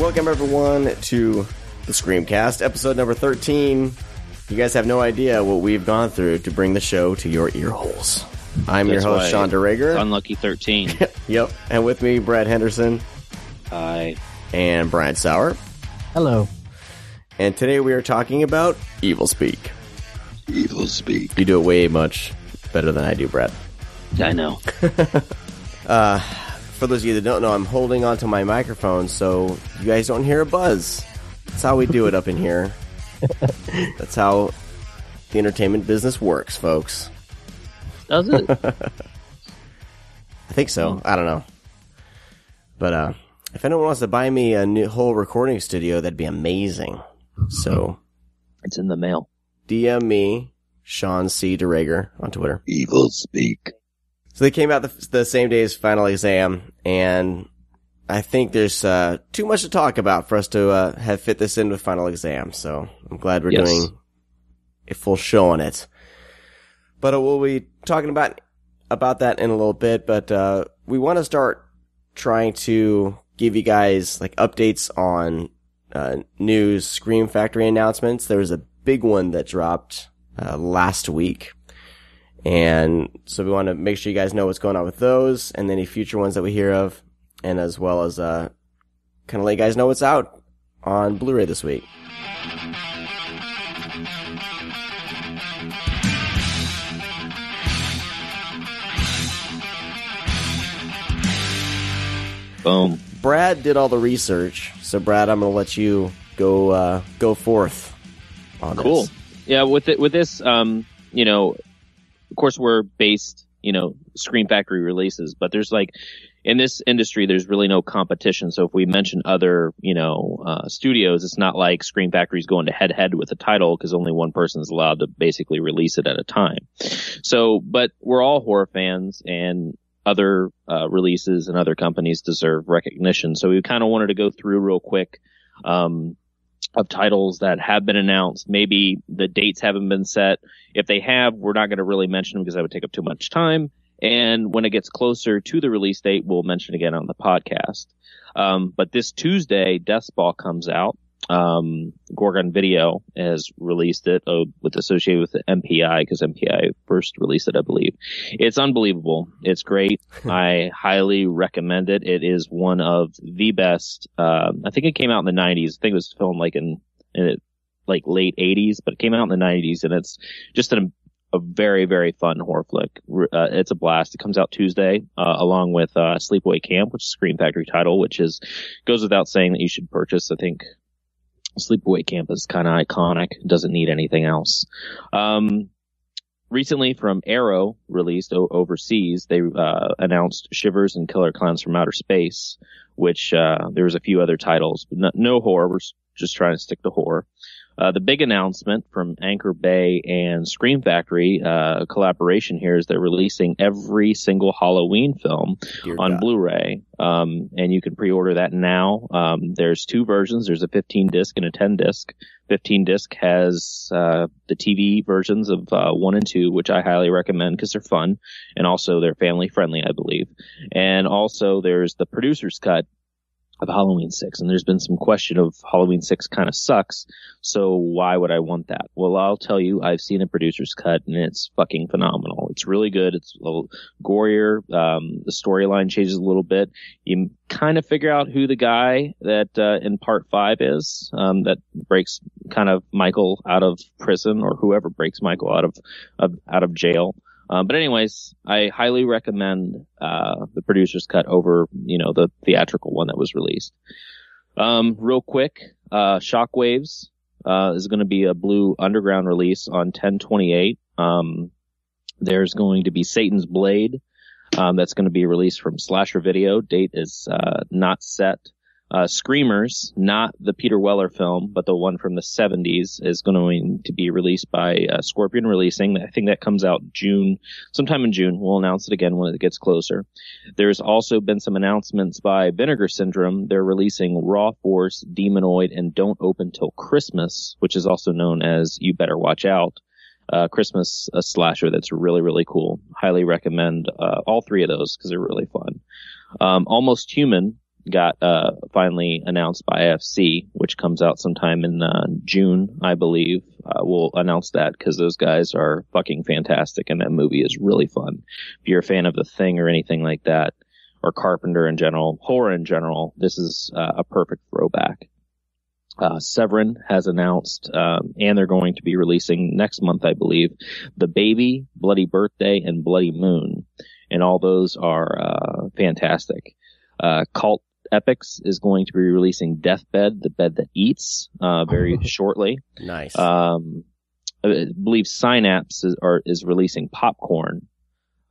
Welcome everyone to the ScreamCast, episode number 13. You guys have no idea what we've gone through to bring the show to your ear holes. I'm your host, Sean DeRager. Unlucky 13. Yep. And with me, Brad Henderson. Hi. And Brian Sauer. Hello. And today we are talking about Evilspeak. Evilspeak. You do it way much better than I do, Brad. I know. For those of you that don't know, I'm holding onto my microphone so you guys don't hear a buzz. That's how we do it up in here. That's how the entertainment business works, folks. Does it? I think so. I don't know. But if anyone wants to buy me a new whole recording studio, that'd be amazing. So it's in the mail. DM me, Sean C. DeRager, on Twitter. Evilspeak. So they came out the same day as final exam, and I think there's too much to talk about for us to have fit this in with final exam. So I'm glad we're doing a full show on it. But we'll be talking about that in a little bit. But we want to start trying to give you guys like updates on news, Scream Factory announcements. There was a big one that dropped last week. And so we want to make sure you guys know what's going on with those and any future ones that we hear of, and as well as kind of let you guys know what's out on Blu-ray this week. Boom. Brad did all the research, so Brad, I'm going to let you go forth on this. Cool. Yeah, with this, of course, we're based, Scream Factory releases, but there's in this industry, there's really no competition. So if we mention other, studios, it's not like Scream Factory's going to head with a title because only one person is allowed to basically release it at a time. So, but we're all horror fans, and other releases and other companies deserve recognition. So we kind of wanted to go through real quick of titles that have been announced. Maybe the dates haven't been set. If they have, we're not going to really mention them because that would take up too much time. And when it gets closer to the release date, we'll mention again on the podcast. But this Tuesday, Deathball comes out. Gorgon Video has released it associated with the MPI because MPI first released it, I believe. It's unbelievable. It's great. I highly recommend it. It is one of the best. I think it came out in the 90s. I think it was filmed in late 80s, but it came out in the 90s, and it's just a very, very fun horror flick. It's a blast. It comes out Tuesday, along with Sleepaway Camp, which is a Scream Factory title, which goes without saying that you should purchase. I think Sleepaway Camp is kind of iconic. Doesn't need anything else. Recently from Arrow, released overseas, they announced Shivers and Killer Clowns from Outer Space, which there was a few other titles, but no horror. We're just trying to stick to horror. The big announcement from Anchor Bay and Scream Factory, collaboration here, is they're releasing every single Halloween film on Blu-ray. And you can pre-order that now. There's two versions. There's a 15 disc and a 10 disc. 15 disc has, the TV versions of, 1 and 2, which I highly recommend because they're fun. And also they're family friendly, I believe. And also there's the producer's cut of Halloween 6, and there's been some question of Halloween 6 kind of sucks, so why would I want that? Well, I'll tell you, I've seen a producer's cut, and it's fucking phenomenal. It's really good. It's a little gorier. The storyline changes a little bit. You kind of figure out who the guy that in part 5 is, that breaks kind of Michael out of prison, or whoever breaks Michael out of jail. But anyways, I highly recommend the producer's cut over, the theatrical one that was released. Real quick, Shockwaves is going to be a Blue Underground release on 10/28. There's going to be Satan's Blade that's going to be released from Slasher Video. Date is not set. Screamers, not the Peter Weller film, but the one from the 70s, is going to be released by Scorpion Releasing. I think that comes out sometime in June. We'll announce it again when it gets closer. There's also been some announcements by Vinegar Syndrome. They're releasing Raw Force, Demonoid, and Don't Open Till Christmas, which is also known as You Better Watch Out. Christmas slasher that's really, really cool. Highly recommend all three of those because they're really fun. Almost Human got finally announced by AFC, which comes out sometime in June, I believe. We'll announce that because those guys are fucking fantastic, and that movie is really fun. If you're a fan of The Thing or anything like that, or Carpenter in general, horror in general, this is a perfect throwback. Severin has announced, and they're going to be releasing next month, I believe, The Baby, Bloody Birthday, and Bloody Moon. And all those are fantastic. Cult Epics is going to be releasing Deathbed, The Bed That Eats, very shortly. Nice. I believe Synapse is releasing Popcorn.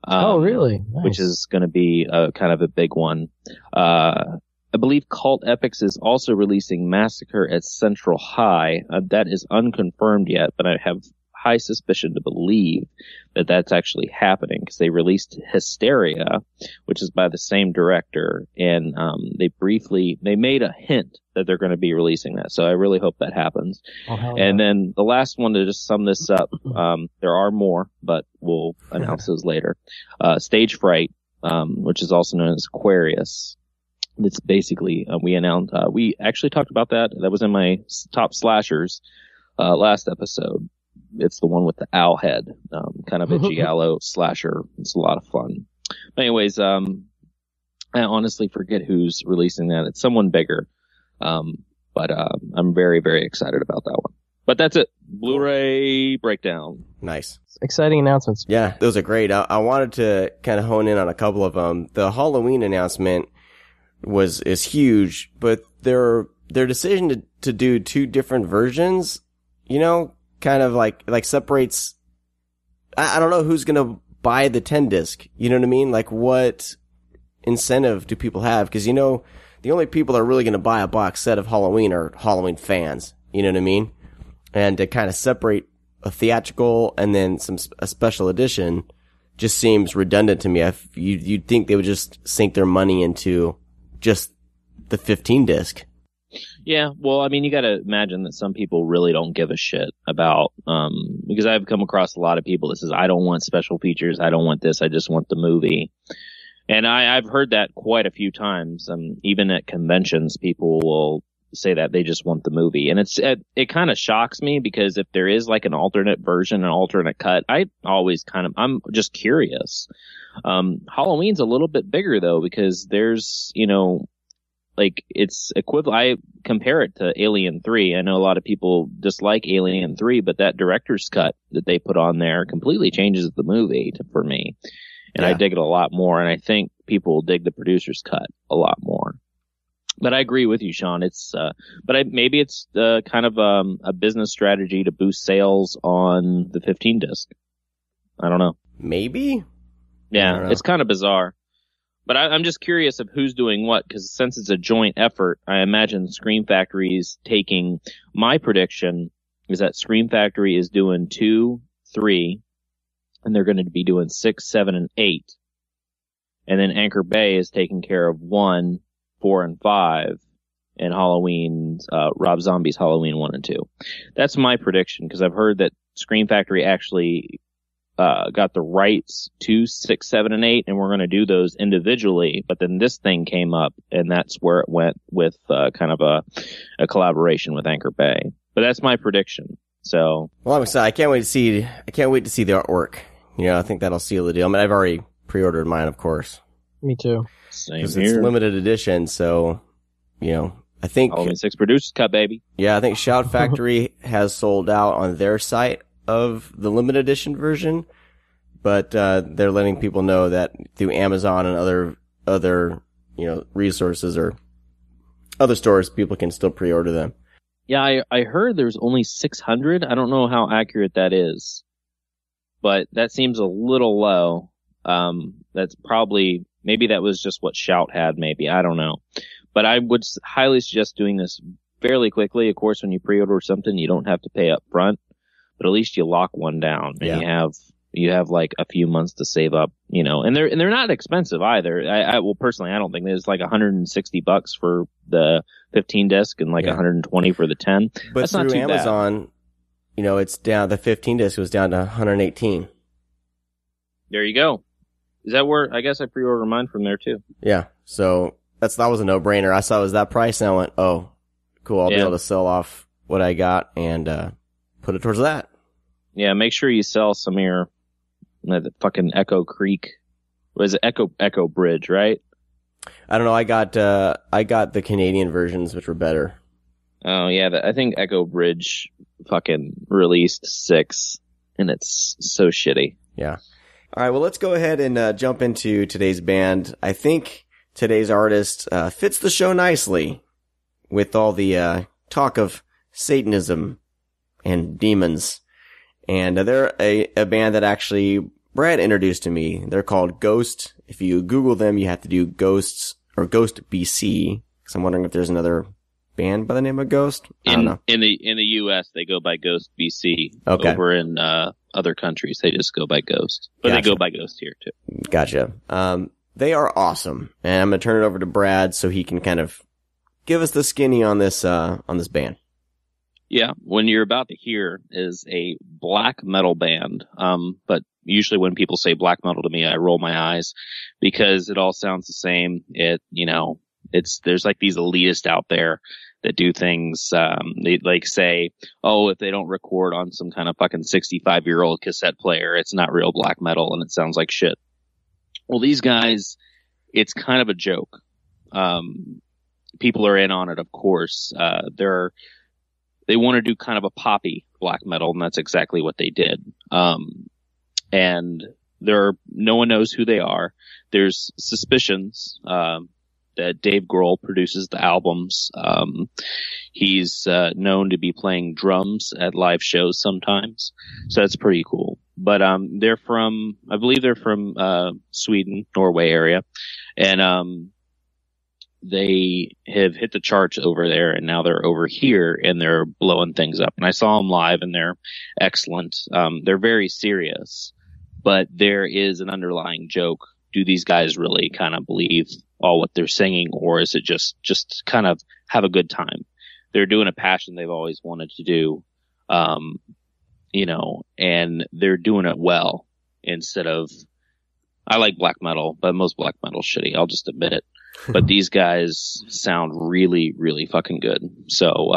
Oh, really? Nice. Which is going to be kind of a big one. I believe Cult Epics is also releasing Massacre at Central High. That is unconfirmed yet, but I have high suspicion to believe that that's actually happening because they released Hysteria, which is by the same director, and they made a hint that they're going to be releasing that. So I really hope that happens. And then the last one, to just sum this up, there are more, but we'll announce those later. Stage Fright, which is also known as Aquarius. It's basically, we actually talked about that. That was in my top slashers, last episode. It's the one with the owl head, kind of a giallo slasher. It's a lot of fun. But anyways, I honestly forget who's releasing that. It's someone bigger. But I'm very, very excited about that one. But that's it. Blu-ray breakdown. Nice. Exciting announcements. Yeah, those are great. I wanted to kind of hone in on a couple of them. The Halloween announcement is huge, but their decision to do two different versions, kind of like separates. I don't know who's gonna buy the 10 disc. You know what I mean? Like, what incentive do people have? Because the only people that are really gonna buy a box set of Halloween are Halloween fans. You know what I mean? And to kind of separate a theatrical and then a special edition just seems redundant to me. You'd think they would just sink their money into just the 15 disc. Yeah, well, I mean, you got to imagine that some people really don't give a shit about, because I've come across a lot of people that says, I don't want special features, I don't want this, I just want the movie. And I've heard that quite a few times. Even at conventions, people will say that they just want the movie. And it kind of shocks me because if there is like an alternate version, an alternate cut, I'm just curious. Halloween's a little bit bigger though, because there's, like it's equivalent. I compare it to Alien 3. I know a lot of people dislike Alien 3, but that director's cut that they put on there completely changes the movie for me. And yeah. I dig it a lot more. And I think people will dig the producer's cut a lot more. But I agree with you, Sean. Maybe it's kind of a business strategy to boost sales on the 15 disc. I don't know. Maybe? Yeah, it's kind of bizarre. But I'm just curious of who's doing what, because since it's a joint effort, I imagine Scream Factory's taking. My prediction is that Scream Factory is doing 2, 3, and they're going to be doing 6, 7, and 8. And then Anchor Bay is taking care of 1, 4, and 5, and Halloween's, Rob Zombie's Halloween 1 and 2. That's my prediction, because I've heard that Scream Factory actually got the rights to 6, 7, and 8, and we're going to do those individually. But then this thing came up, and that's where it went with kind of a collaboration with Anchor Bay. But that's my prediction. So, well, I'm excited. I can't wait to see the artwork. I think that'll seal the deal. I mean, I've already pre-ordered mine, of course. Me too. Same because here. It's limited edition, so I think Halloween 6 producer's cut, baby. Yeah, I think Shout Factory has sold out on their site of the limited edition version, but they're letting people know that through Amazon and other resources or other stores, people can still pre-order them. Yeah, I heard there's only 600. I don't know how accurate that is, but that seems a little low. That's probably, maybe that was just what Shout had, maybe. I don't know. But I would highly suggest doing this fairly quickly. Of course, when you pre-order something, you don't have to pay up front. But at least you lock one down, and you have like a few months to save up, and they're not expensive either. Well, personally, I don't think there's like $160 for the 15 disc and like 120 for the 10. But that's through not too Amazon, bad. It's down. The 15 disc was down to 118. There you go. Is that where I guess I pre-ordered mine from there too? Yeah. So that was a no-brainer. I saw it was that price, and I went, oh, cool. I'll be able to sell off what I got and put it towards that. Yeah, make sure you sell some of your the fucking Echo Creek. Was it Echo Bridge, right? I don't know. I got the Canadian versions, which were better. Oh yeah, I think Echo Bridge fucking released 6, and it's so shitty. Yeah. All right. Well, let's go ahead and jump into today's band. I think today's artist fits the show nicely with all the talk of Satanism and demons. And they're a band that actually Brad introduced to me. They're called Ghost. If you Google them, you have to do Ghosts or Ghost BC. Because I'm wondering if there's another band by the name of Ghost. I don't know. In the U.S., they go by Ghost BC. Okay. Over in other countries, they just go by Ghost. But Gotcha. they go by Ghost here, too. Gotcha. They are awesome. And I'm going to turn it over to Brad so he can kind of give us the skinny on this band. Yeah, when you're about to hear is a black metal band. But usually when people say black metal to me, I roll my eyes because it all sounds the same. There's like these elitists out there that do things, they like say, oh, if they don't record on some kind of fucking 65-year-old cassette player, it's not real black metal and it sounds like shit. Well, these guys, it's kind of a joke. People are in on it, of course. They want to do kind of a poppy black metal, and that's exactly what they did. And no one knows who they are. There's suspicions, that Dave Grohl produces the albums. He's known to be playing drums at live shows sometimes, so that's pretty cool. But I believe they're from Sweden, Norway area, and they have hit the charts over there, and now they're over here and they're blowing things up. And I saw them live, and they're excellent. They're very serious, but there is an underlying joke. Do these guys really kind of believe all what they're singing, or is it just kind of have a good time? They're doing a passion they've always wanted to do, and they're doing it well instead of, I like black metal, but most black metal's shitty. I'll just admit it. But these guys sound really, really fucking good. So,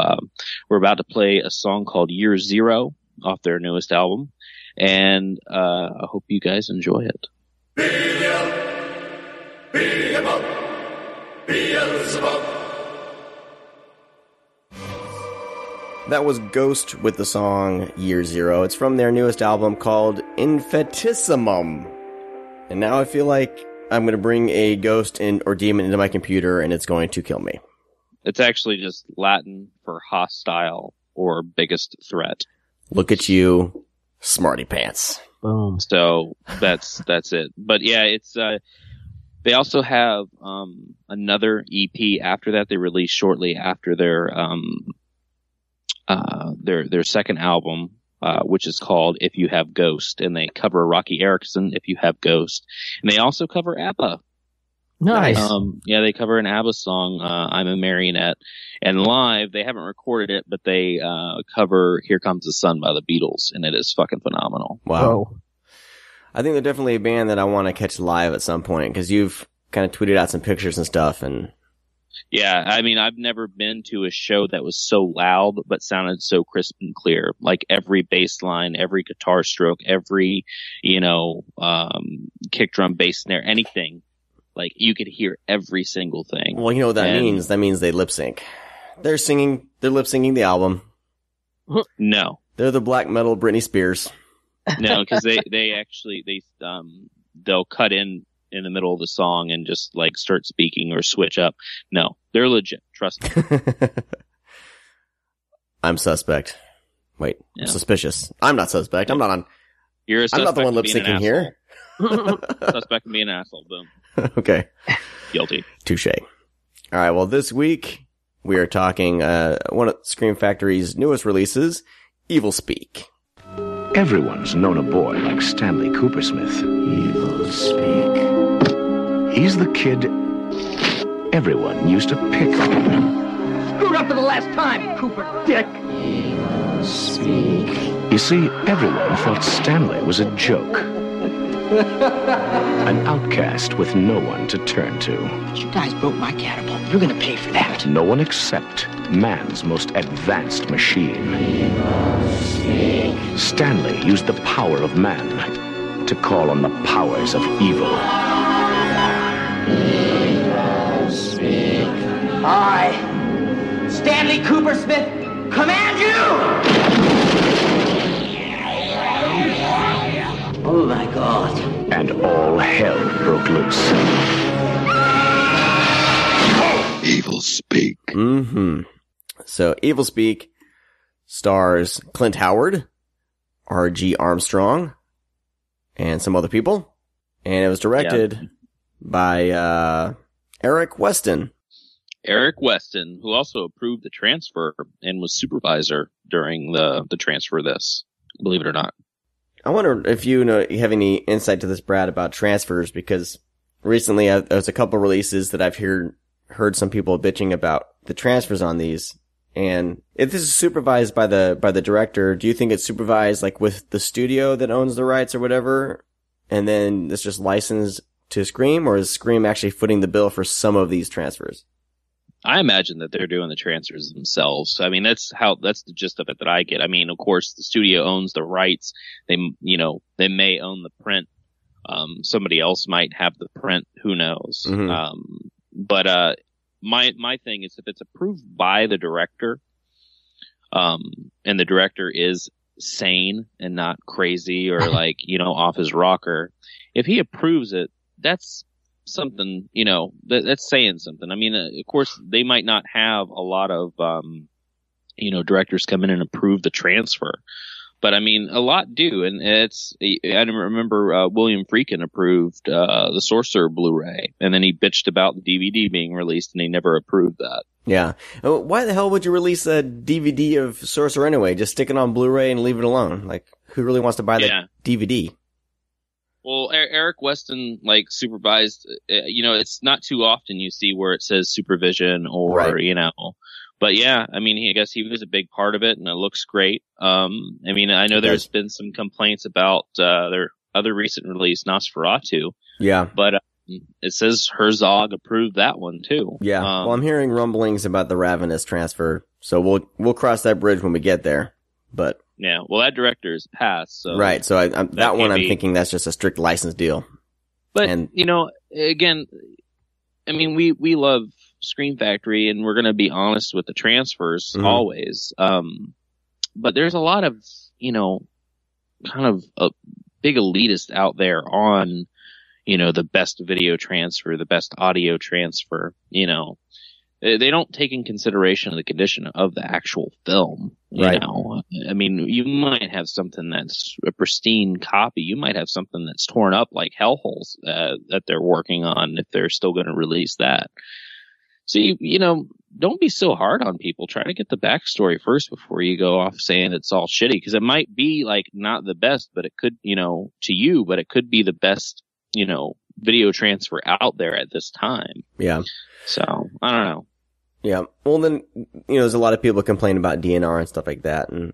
we're about to play a song called Year Zero off their newest album. And, I hope you guys enjoy it. That was Ghost with the song Year Zero. It's from their newest album called Infinitesimum. And now I feel like I'm going to bring a ghost or demon into my computer, and it's going to kill me. It's actually just Latin for hostile or biggest threat. Look at you, smarty pants. Boom. So that's it. But yeah, it's they also have another EP after that they released shortly after their second album. Which is called If You Have Ghost, and they cover Rocky Erickson, If You Have Ghost, and they also cover ABBA. Nice. Yeah, they cover an ABBA song, I'm a Marionette, and live, they haven't recorded it, but they cover Here Comes the Sun by the Beatles, and it is fucking phenomenal. Wow. Whoa. I think they're definitely a band that I want to catch live at some point, because you've kind of tweeted out some pictures and stuff, and Yeah, I mean, I've never been to a show that was so loud but sounded so crisp and clear. Like every bass line, every guitar stroke, every, kick drum, bass snare, anything. Like you could hear every single thing. well, you know what that means? That means they lip sync. They're lip syncing the album. No, They're the black metal Britney Spears. no, because they'll cut in the middle of the song and just like start speaking or switch up. No, they're legit. Trust me. I'm suspect. Wait, Yeah. Suspicious. I'm not suspect. I'm not on. You're a I'm suspect not the one of lip being an syncing here. Suspect of being an asshole. Boom. Okay. Guilty. Touche. All right. Well, this week we are talking one of Scream Factory's newest releases, Evilspeak. Everyone's known a boy like Stanley Coopersmith. Evilspeak. He's the kid everyone used to pick on. Screwed up for the last time, Cooper Dick. You see, everyone thought Stanley was a joke. An outcast with no one to turn to. You guys broke my catapult. You're gonna pay for that. No one except man's most advanced machine. Stanley used the power of man to call on the powers of evil. I, Stanley Cooper Smith, command you! Oh my God. And all hell broke loose. Evilspeak. Mm-hmm. So Evilspeak stars Clint Howard, R.G. Armstrong, and some other people. And it was directed by Eric Weston. Eric Weston, who also approved the transfer and was supervisor during the transfer of this, believe it or not. I wonder if you have any insight to this, Brad, about transfers, because recently there's a couple releases that I've heard some people bitching about the transfers on these. And if this is supervised by the director, do you think it's supervised like with the studio that owns the rights or whatever, and then it's just licensed to Scream, or is Scream actually footing the bill for some of these transfers? I imagine that they're doing the transfers themselves. I mean, that's the gist of it that I get. I mean, of course, the studio owns the rights. They may own the print. Somebody else might have the print. Who knows? Mm-hmm. But my thing is, if it's approved by the director, and the director is sane and not crazy or like, off his rocker, if he approves it, that's something, that's saying something. I mean, of course, they might not have a lot of, directors come in and approve the transfer. But I mean, a lot do. And I remember William Friedkin approved the Sorcerer Blu-ray, and then he bitched about the DVD being released, and he never approved that. Yeah. Why the hell would you release a DVD of Sorcerer anyway? Just stick it on Blu-ray and leave it alone. Like, who really wants to buy the DVD? Well, Eric Weston, supervised, it's not too often you see where it says supervision or, right. But yeah, I mean, I guess he was a big part of it, and it looks great. I mean, I know there's been some complaints about, their other recent release, Nosferatu. Yeah. But, it says Herzog approved that one too. Yeah. Well, I'm hearing rumblings about the Ravenous transfer, so we'll cross that bridge when we get there. But yeah, well, that director is passed. So right. So I'm thinking that's just a strict license deal. But again, I mean, we love Scream Factory, and we're going to be honest with the transfers always. But there's a lot of kind of a big elitist out there on the best video transfer, the best audio transfer. They don't take in consideration the condition of the actual film. Right. I mean, you might have something that's a pristine copy. You might have something that's torn up like hellholes that they're working on if they're still going to release that. So don't be so hard on people. Try to get the backstory first before you go off saying it's all shitty, because it might be not the best, but it could, to you, but it could be the best, video transfer out there at this time. Yeah. So I don't know. Yeah. Well, then, there's a lot of people complain about DNR and stuff like that. And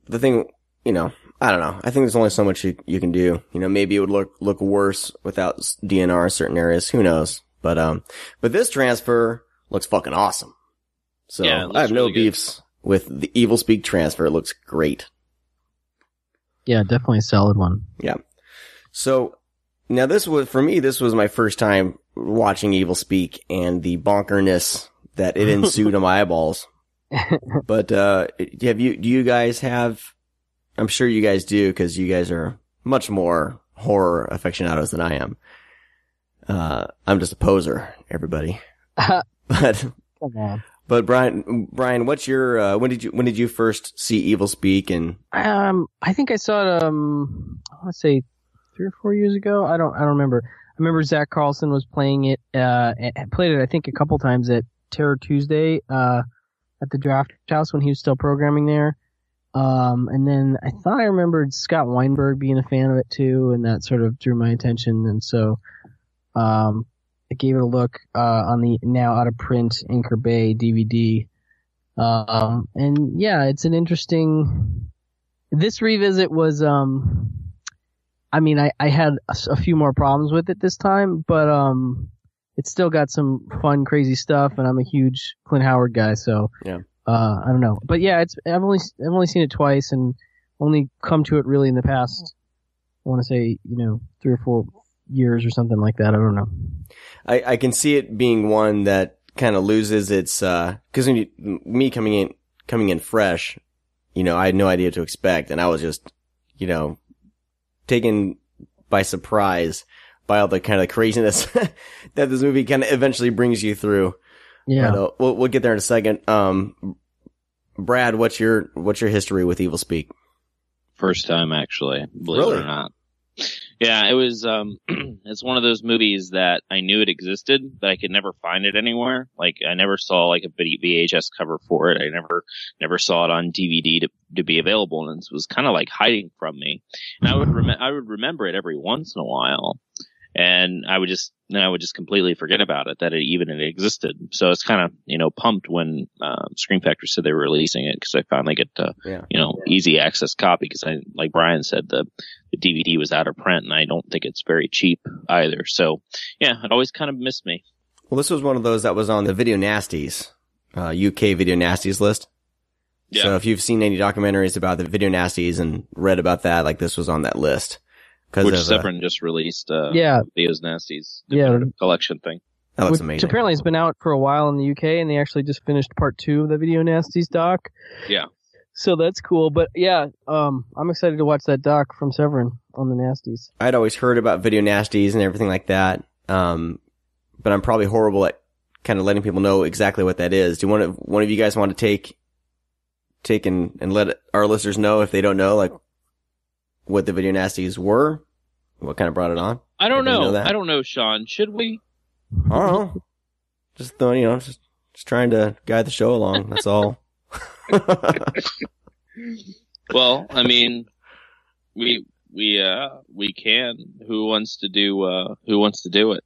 the thing, I don't know. I think there's only so much you can do. Maybe it would look worse without DNR in certain areas. Who knows? But this transfer looks fucking awesome. So yeah, I have no really beefs with the Evilspeak transfer. It looks great. Yeah, definitely a solid one. Yeah. So now this was my first time watching Evilspeak, and the bonkerness that it ensued on my eyeballs. But, do you guys have, I'm sure you guys do, because you guys are much more horror aficionados than I am. I'm just a poser, everybody. But, come on. But Brian, what's your, when did you first see Evilspeak? And, I think I saw it, I want to say 3 or 4 years ago. I don't remember. I remember Zach Carlson was playing it, played it, I think, a couple times at Terror Tuesday, at the Draft House when he was still programming there. And then I thought I remembered Scott Weinberg being a fan of it too, and that sort of drew my attention. And so, I gave it a look, on the now out of print Anchor Bay DVD. And yeah, it's an interesting, this revisit was, I mean, I had a few more problems with it this time, but it's still got some fun, crazy stuff, and I'm a huge Clint Howard guy, so Yeah. I don't know. But yeah, I've only seen it twice, and only come to it really in the past, I want to say, 3 or 4 years or something like that. I don't know. I can see it being one that kind of loses its, cause me coming in fresh, I had no idea what to expect, and I was just, taken by surprise by all the kind of craziness that this movie kind of eventually brings you through. Yeah. But, we'll get there in a second. Brad, what's your history with Evilspeak? First time, actually, believe it or not. Yeah, it was, it's one of those movies that I knew it existed, but I could never find it anywhere. Like, I never saw like a VHS cover for it. I never saw it on DVD to be available, and it was kind of like hiding from me. And I would remember it every once in a while, and I would just completely forget about it, that it even existed. So it's kind of, pumped when, Scream Factory said they were releasing it, because I finally get to, easy access copy, because like Brian said, the DVD was out of print, and I don't think it's very cheap either. So yeah, it always kind of missed me. Well, this was one of those that was on the Video Nasties, UK Video Nasties list. Yeah. So if you've seen any documentaries about the Video Nasties and read about that, like, this was on that list. Which Severin just released, Videos Nasties collection thing. That looks amazing. Which apparently has been out for a while in the UK, and they actually just finished part 2 of the Video Nasties doc. Yeah. So that's cool. But yeah, I'm excited to watch that doc from Severin on the Nasties. I'd always heard about Video Nasties and everything like that. But I'm probably horrible at kind of letting people know exactly what that is. Do one of you guys want to take and let our listeners know, if they don't know, like, what the Video Nasties were? What kind of brought it on? I don't know. I don't know, Sean. Should we? I don't know. Just just trying to guide the show along. That's all. Well, I mean, we can. Who wants to do it?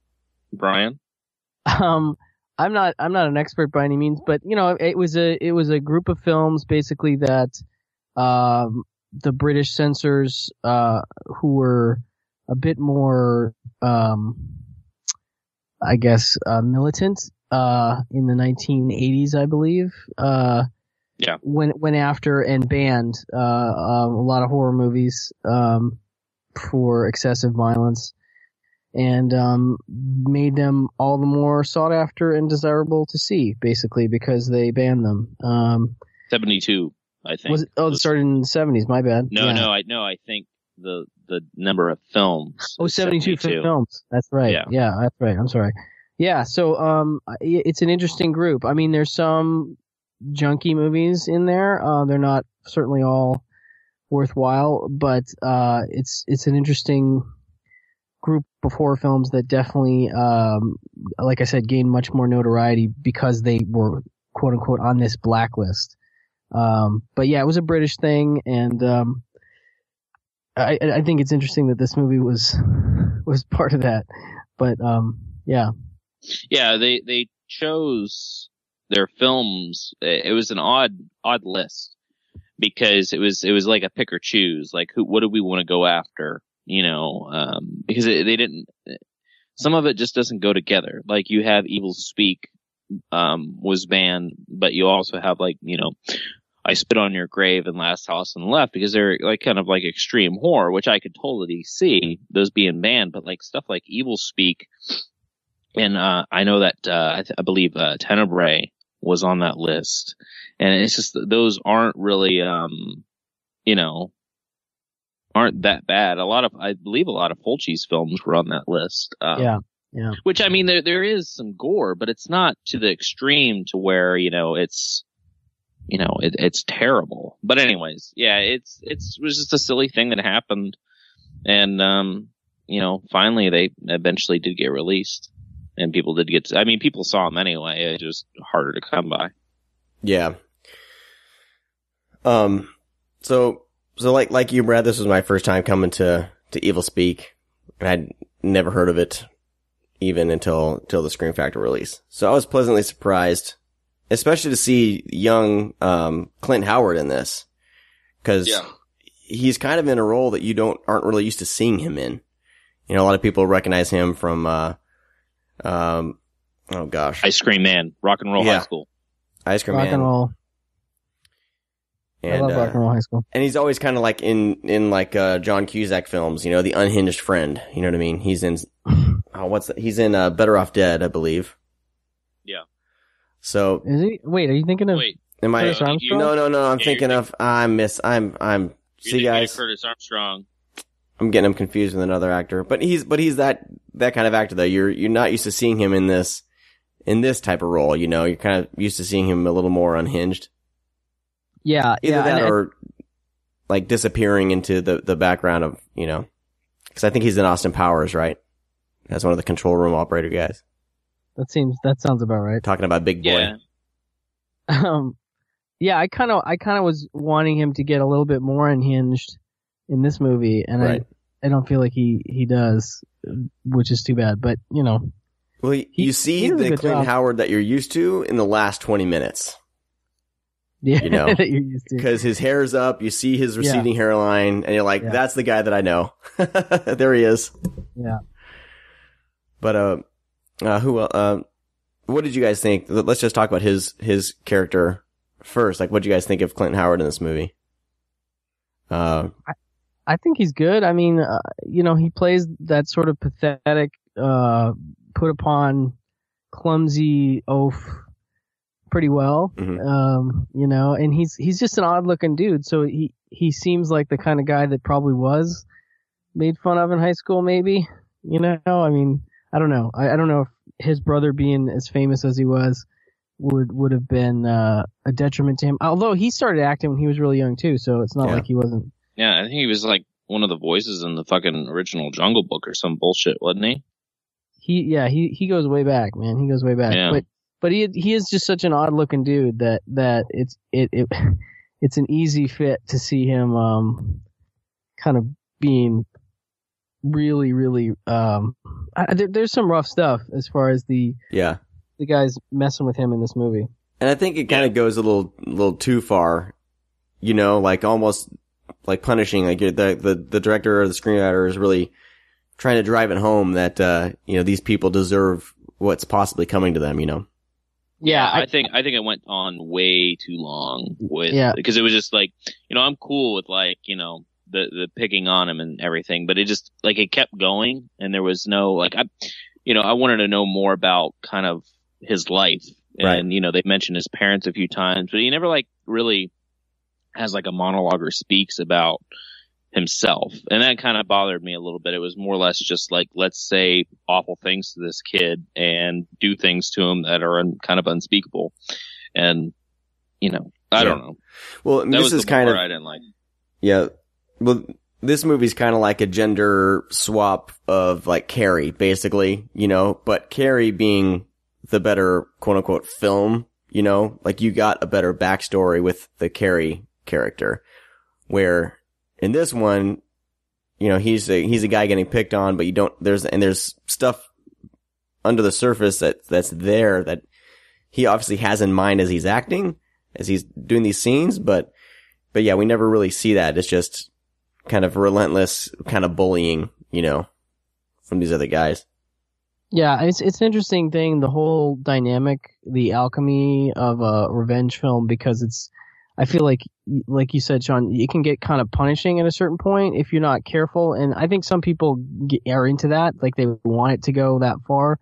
Brian? I'm not an expert by any means, but it was a group of films basically that the British censors who were a bit more I guess militant in the 1980s, I believe, went after and banned a lot of horror movies for excessive violence, and made them all the more sought after and desirable to see, basically, because they banned them. 72, I think. It started in the 70s. My bad. No, I think the number of films. 72 films. That's right. Yeah, that's right. I'm sorry. Yeah, so it's an interesting group. I mean, there's some junky movies in there. They're not certainly all worthwhile, but it's an interesting group of horror films that definitely, like I said, gained much more notoriety because they were quote unquote on this blacklist. But yeah, it was a British thing, and I think it's interesting that this movie was part of that. But yeah. Yeah, they chose their films. It was an odd list, because it was like a pick or choose. Like, what do we want to go after? Because they didn't. Some of it just doesn't go together. Like, you have Evilspeak was banned, but you also have, like, I Spit on Your Grave and Last House on the Left, because they're like kind of like extreme horror, which I could totally see those being banned. But like stuff like Evilspeak, and I know that I believe Tenebrae was on that list, and it's just those aren't really aren't that bad. I believe a lot of Fulci's films were on that list. Yeah. Which, I mean, there is some gore, but it's not to the extreme to where it's terrible. But anyways, yeah, it was just a silly thing that happened, and finally they eventually did get released, and people did get. People saw them anyway. It's just harder to come by. Yeah. So like you, Brad, this was my first time coming to Evilspeak, and I'd never heard of it even until the Scream Factory release. So I was pleasantly surprised, especially to see young Clint Howard in this, because he's kind of in a role that you aren't really used to seeing him in. You know, a lot of people recognize him from, oh gosh. Ice Cream Man, Rock and Roll High School. Ice Cream Rock Man. and Roll. And, I love Rock and Roll High School. And he's always kind of like in like, John Cusack films, you know, the unhinged friend. You know what I mean? He's in, what's that? He's in, Better Off Dead, I believe. Yeah. So. Is he? Wait, are you thinking of? Wait. Am I? Curtis Armstrong? No. I'm thinking of. See, guys. Curtis Armstrong. I'm getting him confused with another actor, but he's that kind of actor though. You're not used to seeing him in this type of role. You know, you're kind of used to seeing him a little more unhinged. Yeah, Either that or like disappearing into the background of, you know, because I think he's in Austin Powers, right? As one of the control room operator guys. That sounds about right. Talking about Big Boy. Yeah. Yeah, I kind of was wanting him to get a little bit more unhinged in this movie, and Right. I don't feel like he does, which is too bad. But you know, Well, you see does a the good Clinton job. Howard that you're used to in the last 20 minutes. yeah, You know, that you're used to. Because his hair's up, you see his receding hairline, and you're like, Yeah. that's the guy that I know. There he is. Yeah. But, what did you guys think? Let's just talk about his character first. Like, what did you guys think of Clinton Howard in this movie? I think he's good. I mean, you know, he plays that sort of pathetic, put upon, clumsy oaf pretty well. Mhm. You know, and he's just an odd looking dude. So he seems like the kind of guy that probably was made fun of in high school, maybe. You know, I mean, I don't know. I don't know if his brother being as famous as he was would have been a detriment to him. Although he started acting when he was really young too, so it's not Yeah. like he wasn't. Yeah, I think he was like one of the voices in the fucking original Jungle Book or some bullshit, wasn't he? He goes way back, man. He goes way back. Yeah. But he is just such an odd looking dude that it's an easy fit to see him kind of being really there's some rough stuff as far as the guys messing with him in this movie. And I think it kind of goes a little too far, you know, like almost like punishing, like the director or the screenwriter is really trying to drive it home that, you know, these people deserve what's possibly coming to them, you know? Yeah, I think it went on way too long with, because it was just like, you know, I'm cool with like, you know, the picking on him and everything, but it just like it kept going and there was no like, I wanted to know more about kind of his life. And, you know, they mentioned his parents a few times, but he never like really has like a monologue or speaks about himself. And that kind of bothered me a little bit. It was more or less just like, let's say awful things to this kid and do things to him that are kind of unspeakable. And, you know, I don't know. Well, that this was is the kind part of, I didn't like. Yeah. Well, this movie's kind of like a gender swap of like Carrie, basically, you know, but Carrie being the better quote unquote film, you know, like you got a better backstory with the Carrie character, where in this one, you know, he's a guy getting picked on, but there's stuff under the surface that's there that he obviously has in mind as he's acting, as he's doing these scenes, but yeah, we never really see that. It's just kind of relentless kind of bullying, you know, from these other guys. Yeah, it's an interesting thing, the whole dynamic, the alchemy of a revenge film, because I feel like you said, Sean, it can get kind of punishing at a certain point if you're not careful. And I think some people are into that, like they want it to go that far.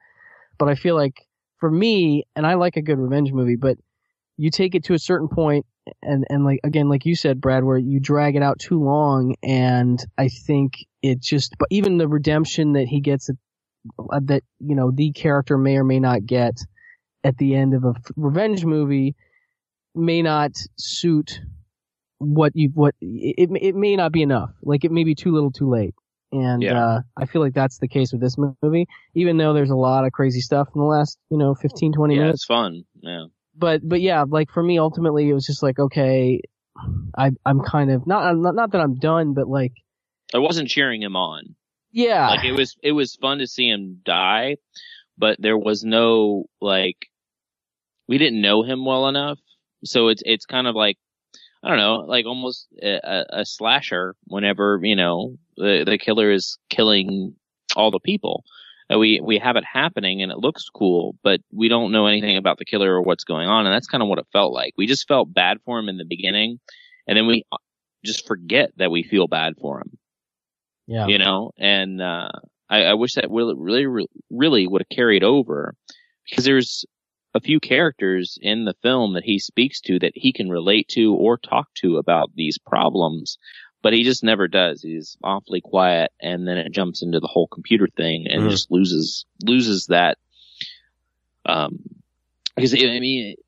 But I feel like for me, and I like a good revenge movie, but you take it to a certain point and like, again, like you said, Brad, where you drag it out too long. And I think but even the redemption that he gets that, you know, the character may or may not get at the end of a revenge movie may not suit it may not be enough. Like it may be too little too late. And, I feel like that's the case with this movie, even though there's a lot of crazy stuff in the last, 15, 20 minutes. It's fun. Yeah. But yeah, like for me, ultimately, it was just like, okay, I'm kind of not that I'm done, but like, I wasn't cheering him on. Yeah. Like it was fun to see him die, but there was no, like, we didn't know him well enough. So it's kind of like, I don't know, like almost a slasher whenever, the killer is killing all the people. We have it happening and it looks cool, but we don't know anything about the killer or what's going on. And that's kind of what it felt like. We just felt bad for him in the beginning, and then we just forget that we feel bad for him. Yeah. And I wish that really would have carried over, because there's a few characters in the film that he speaks to that he can relate to or talk to about these problems, but he just never does. He's awfully quiet, and then it jumps into the whole computer thing and just loses that. Because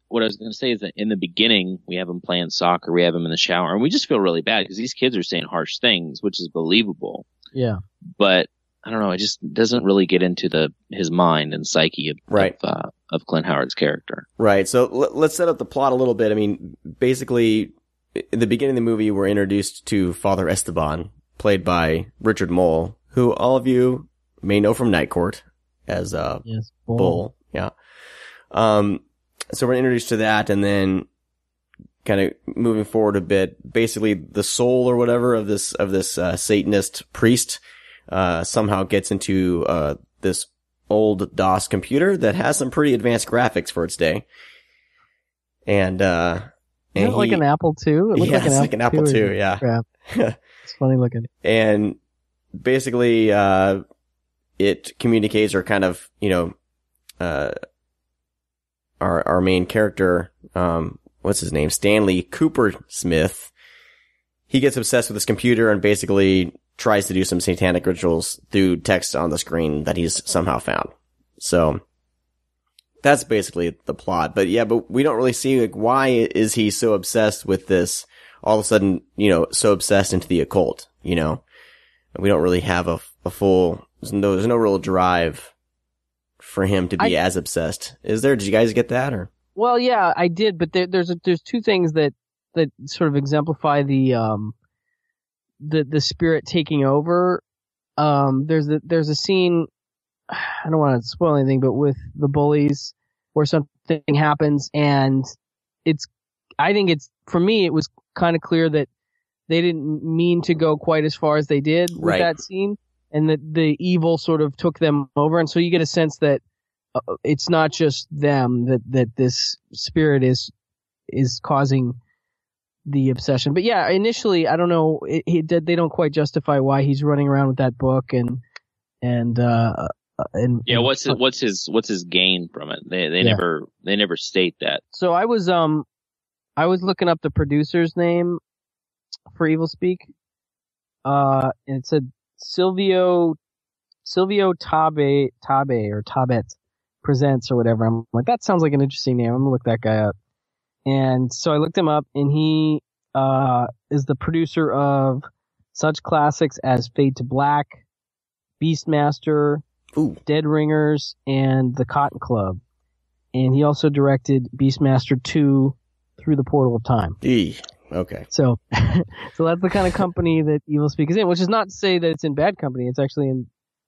what I was going to say is that in the beginning, we have him playing soccer, we have him in the shower, and we just feel really bad because these kids are saying harsh things, which is believable. Yeah. But I don't know, it just doesn't really get into his mind and psyche of Clint Howard's character. Right. So let's set up the plot a little bit. I mean, basically, in the beginning of the movie, we're introduced to Father Esteban, played by Richard Mole, who all of you may know from Night Court as Bull. Yeah. So we're introduced to that, and then kind of moving forward a bit, basically the soul or whatever of this Satanist priest somehow gets into this old DOS computer that has some pretty advanced graphics for its day. And like an Apple II? It looked like an Apple II, yeah. Crap. It's funny looking. And basically, it communicates, or kind of, our main character, what's his name? Stanley Cooper Smith. He gets obsessed with this computer and basically tries to do some satanic rituals through text on the screen that he's somehow found. So that's basically the plot. But we don't really see, like, why is he so obsessed with this all of a sudden, so obsessed into the occult, We don't really have a full, there's no real drive for him to be as obsessed. Is there? Did you guys get that, or? Well, yeah, I did, but there's two things that sort of exemplify the spirit taking over. There's a scene, I don't want to spoil anything, but with the bullies where something happens, and I think for me, it was kind of clear that they didn't mean to go quite as far as they did with that scene, and that the evil sort of took them over. And so you get a sense that it's not just them, that this spirit is causing the obsession. But yeah, initially, I don't know, they don't quite justify why he's running around with that book and what's his gain from it? They never state that. So I was looking up the producer's name for Evilspeak, and it said Silvio Tabe or Tabet Presents or whatever. I'm like, that sounds like an interesting name. I'm gonna look that guy up. And so I looked him up, and he is the producer of such classics as Fade to Black, Beastmaster, Dead Ringers, and The Cotton Club. And he also directed Beastmaster 2, Through the Portal of Time. Okay. So that's the kind of company that Evilspeak is in, which is not to say that it's in bad company. It's actually in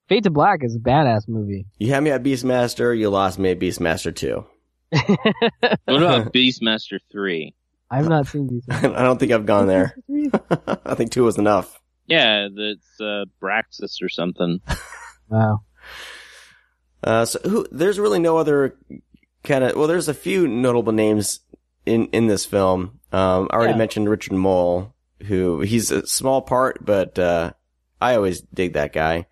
Fade to Black is a badass movie. You had me at Beastmaster, you lost me at Beastmaster 2. What about Beastmaster 3? I've not seen Beastmaster. I don't think I've gone there. I think 2 was enough. Yeah, that's Braxis or something. Wow. There's really no other there's a few notable names in this film. I already mentioned Richard Mole, who he's a small part, but I always dig that guy.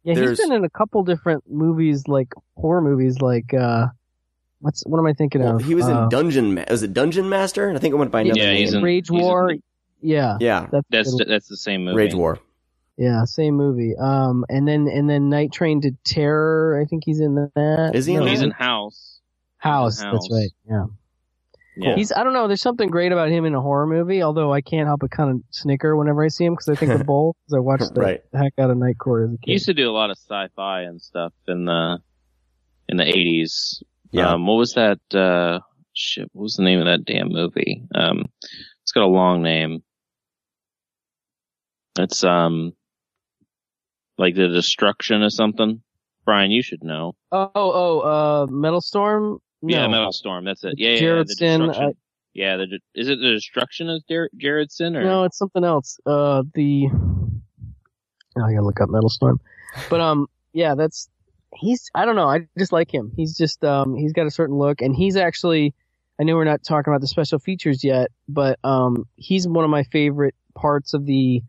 He's been in a couple different movies, like horror movies, like what am I thinking of? He was in was it Dungeon Master? I think it went by another name. He's in Rage War. Yeah. That's the same movie. Rage War. Yeah, same movie. And then Night Train to Terror. I think he's in that. Is he in that? He's in House. House. That's right. Yeah. Yeah. I don't know, there's something great about him in a horror movie, although I can't help but kind of snicker whenever I see him, because I think of Bull, because I watched the heck out of Night Court as a kid. He used to do a lot of sci-fi and stuff in the 80s. Yeah. What was that, what was the name of that damn movie? It's got a long name. It's, like The Destruction or something. Brian, you should know. Metal Storm? No. Yeah, Metal Storm. That's it. Yeah, Jared The Sin, Destruction. Yeah, is it the destruction of Jaredson? Or? No, it's something else. I gotta look up Metal Storm. But yeah, I don't know. I just like him. He's just he's got a certain look, and he's actually. I know we're not talking about the special features yet, but he's one of my favorite parts of the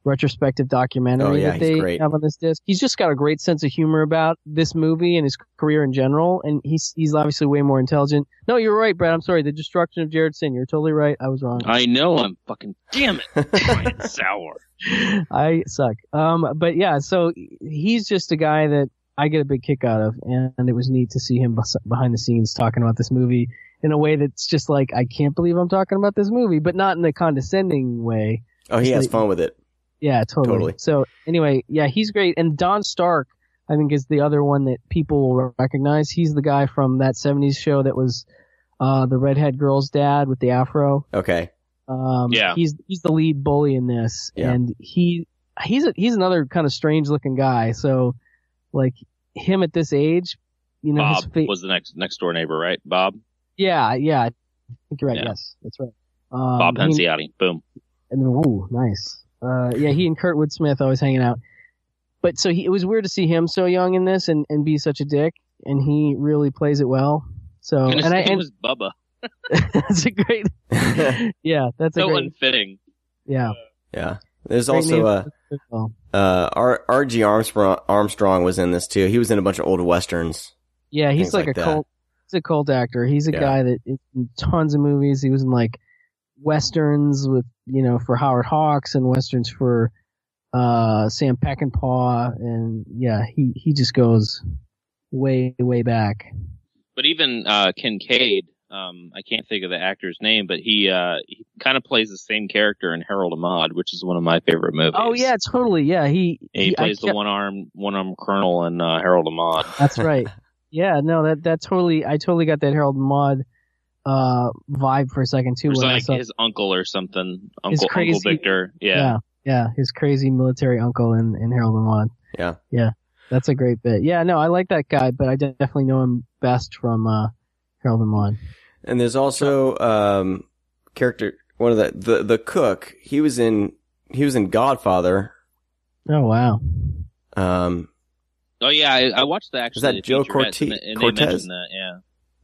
retrospective documentary that they have on this disc. He's just got a great sense of humor about this movie and his career in general, and he's obviously way more intelligent. No, you're right, Brad. I'm sorry. The Destruction of Jared Sin. You're totally right. I was wrong. I know. I'm fucking damn it. Brian Sour. I suck. But yeah, so he's just a guy that I get a big kick out of, and it was neat to see him behind the scenes talking about this movie in a way that's just like, I can't believe I'm talking about this movie, but not in a condescending way. Oh, he has fun with it. Yeah, totally. So anyway, yeah, he's great. And Don Stark, I think, is the other one that people will recognize. He's the guy from that 70s show that was the redhead girl's dad with the afro. Okay. Yeah. He's the lead bully in this, and he's another kind of strange looking guy. So like him at this age, you know, Bob was the next door neighbor, right? Bob. Yeah. I think you're right. Yeah. Yes, that's right. Bob Penciotti. Boom. And then, ooh, nice. Yeah, he and Kurtwood Smith always hanging out. But so it was weird to see him so young in this and be such a dick, and he really plays it well. So and his name was Bubba. That's a great. Yeah, that's so a great. Unfitting. Yeah. Yeah. There's also R.G. Armstrong was in this too. He was in a bunch of old westerns. Yeah, he's like a cult. He's a cult actor. He's a guy that is in tons of movies. He was in like westerns with, you know, for Howard Hawks and westerns for Sam Peckinpah, and yeah, he just goes way back. But even Kincaid, I can't think of the actor's name, but he kind of plays the same character in Harold and Maude, which is one of my favorite movies. Oh yeah, totally. Yeah, he plays the one arm colonel in Harold and Maude. That's right. Yeah, no, I totally got that Harold and Maude vibe for a second too. It was like his uncle or something. Uncle Victor. Yeah, his crazy military uncle in Harold and Maude. Yeah, that's a great bit. Yeah, no, I like that guy, but I definitely know him best from Harold and Maude. And there's also character, one of the cook. He was in Godfather. Oh wow. Oh yeah, I watched that actually. Is that Joe Cortez? That, yeah.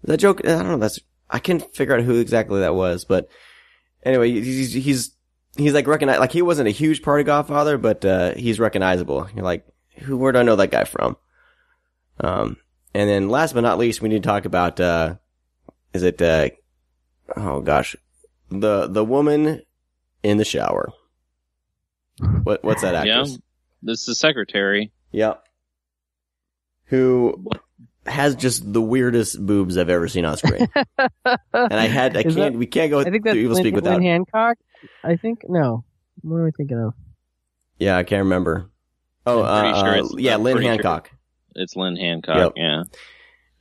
Is that Joe? I don't know. I can't figure out who exactly that was, but anyway, he's like recognized. Like he wasn't a huge part of Godfather, but he's recognizable. You're like, where do I know that guy from? And then last but not least, we need to talk about the woman in the shower. What's that actress? Yeah, this is the secretary. Yep. Who has just the weirdest boobs I've ever seen on screen. And we can't go through Evilspeak without Lynn Hancock. I think no. What am I thinking of? Yeah, I can't remember. Oh, Lynn Hancock. It's Lynn Hancock. Yep. Yeah.